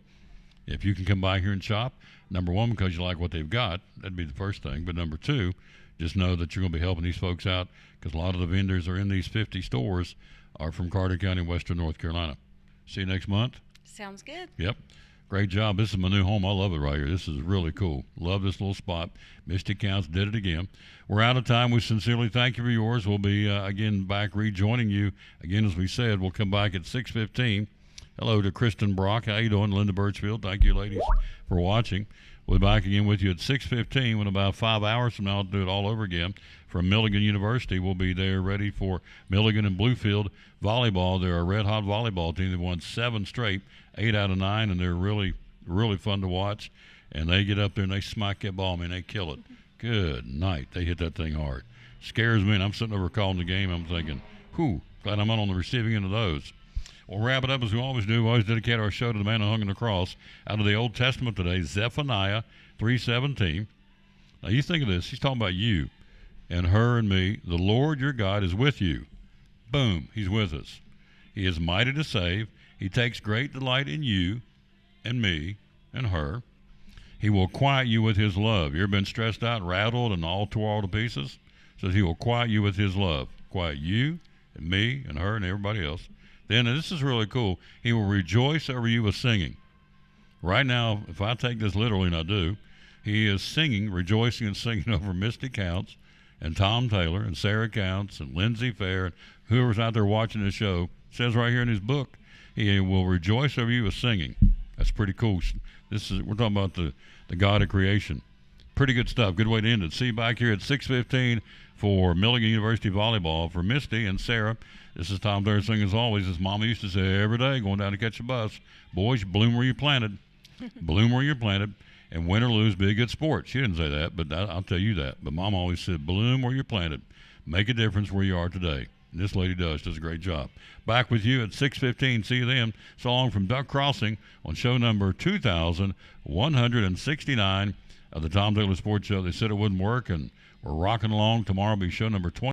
if you can come by here and shop, number one, because you like what they've got, that'd be the first thing. But number two, just know that you're going to be helping these folks out, because a lot of the vendors are in these 50 stores are from Carter County, Western North Carolina. See you next month. Sounds good. Yep. Great job. This is my new home. I love it right here. This is really cool. Love this little spot. Misty Counts did it again. We're out of time. We sincerely thank you for yours. We'll be, again, back rejoining you. Again, as we said, we'll come back at 6:15. Hello to Kristen Brock. How you doing? Linda Birchfield. Thank you, ladies, for watching. We'll be back again with you at 6:15. When about 5 hours from now, I'll do it all over again. From Milligan University, we'll be there ready for Milligan and Bluefield volleyball. They're a red-hot volleyball team. They've won 7 straight, 8 out of 9, and they're really, really fun to watch. And they get up there and they smack that ball. I mean, they kill it. Good night. They hit that thing hard. Scares me, and I'm sitting over calling the game. I'm thinking, whew, glad I'm not on the receiving end of those. We'll wrap it up as we always do. We always dedicate our show to the man who hung on the cross. Out of the Old Testament today, Zephaniah 3:17. Now you think of this. He's talking about you and her and me. The Lord your God is with you. Boom. He's with us. He is mighty to save. He takes great delight in you and me and her. He will quiet you with his love. You ever been stressed out, rattled, and all tore to pieces? Says he will quiet you with his love. Quiet you and me and her and everybody else. Then, and this is really cool, he will rejoice over you with singing. Right now, if I take this literally, and I do, he is singing, rejoicing and singing over Misty Counts and Tom Taylor and Sarah Counts and Lindsay Fair and whoever's out there watching the show. It says right here in his book, he will rejoice over you with singing. That's pretty cool. We're talking about the God of creation. Pretty good stuff. Good way to end it. See you back here at 6:15 for Milligan University volleyball. For Misty and Sarah, this is Tom Taylor saying, as always, as Mama used to say every day going down to catch a bus, boys, bloom where you planted. Bloom where you're planted. And win or lose, be a good sport. She didn't say that, but I'll tell you that. But Mom always said, bloom where you're planted. Make a difference where you are today. And this lady does a great job. Back with you at 6:15. See you then. So long from Duck Crossing on show number 2169 of the Tom Taylor Sports Show. They said it wouldn't work, and we're rocking along. Tomorrow will be show number 20.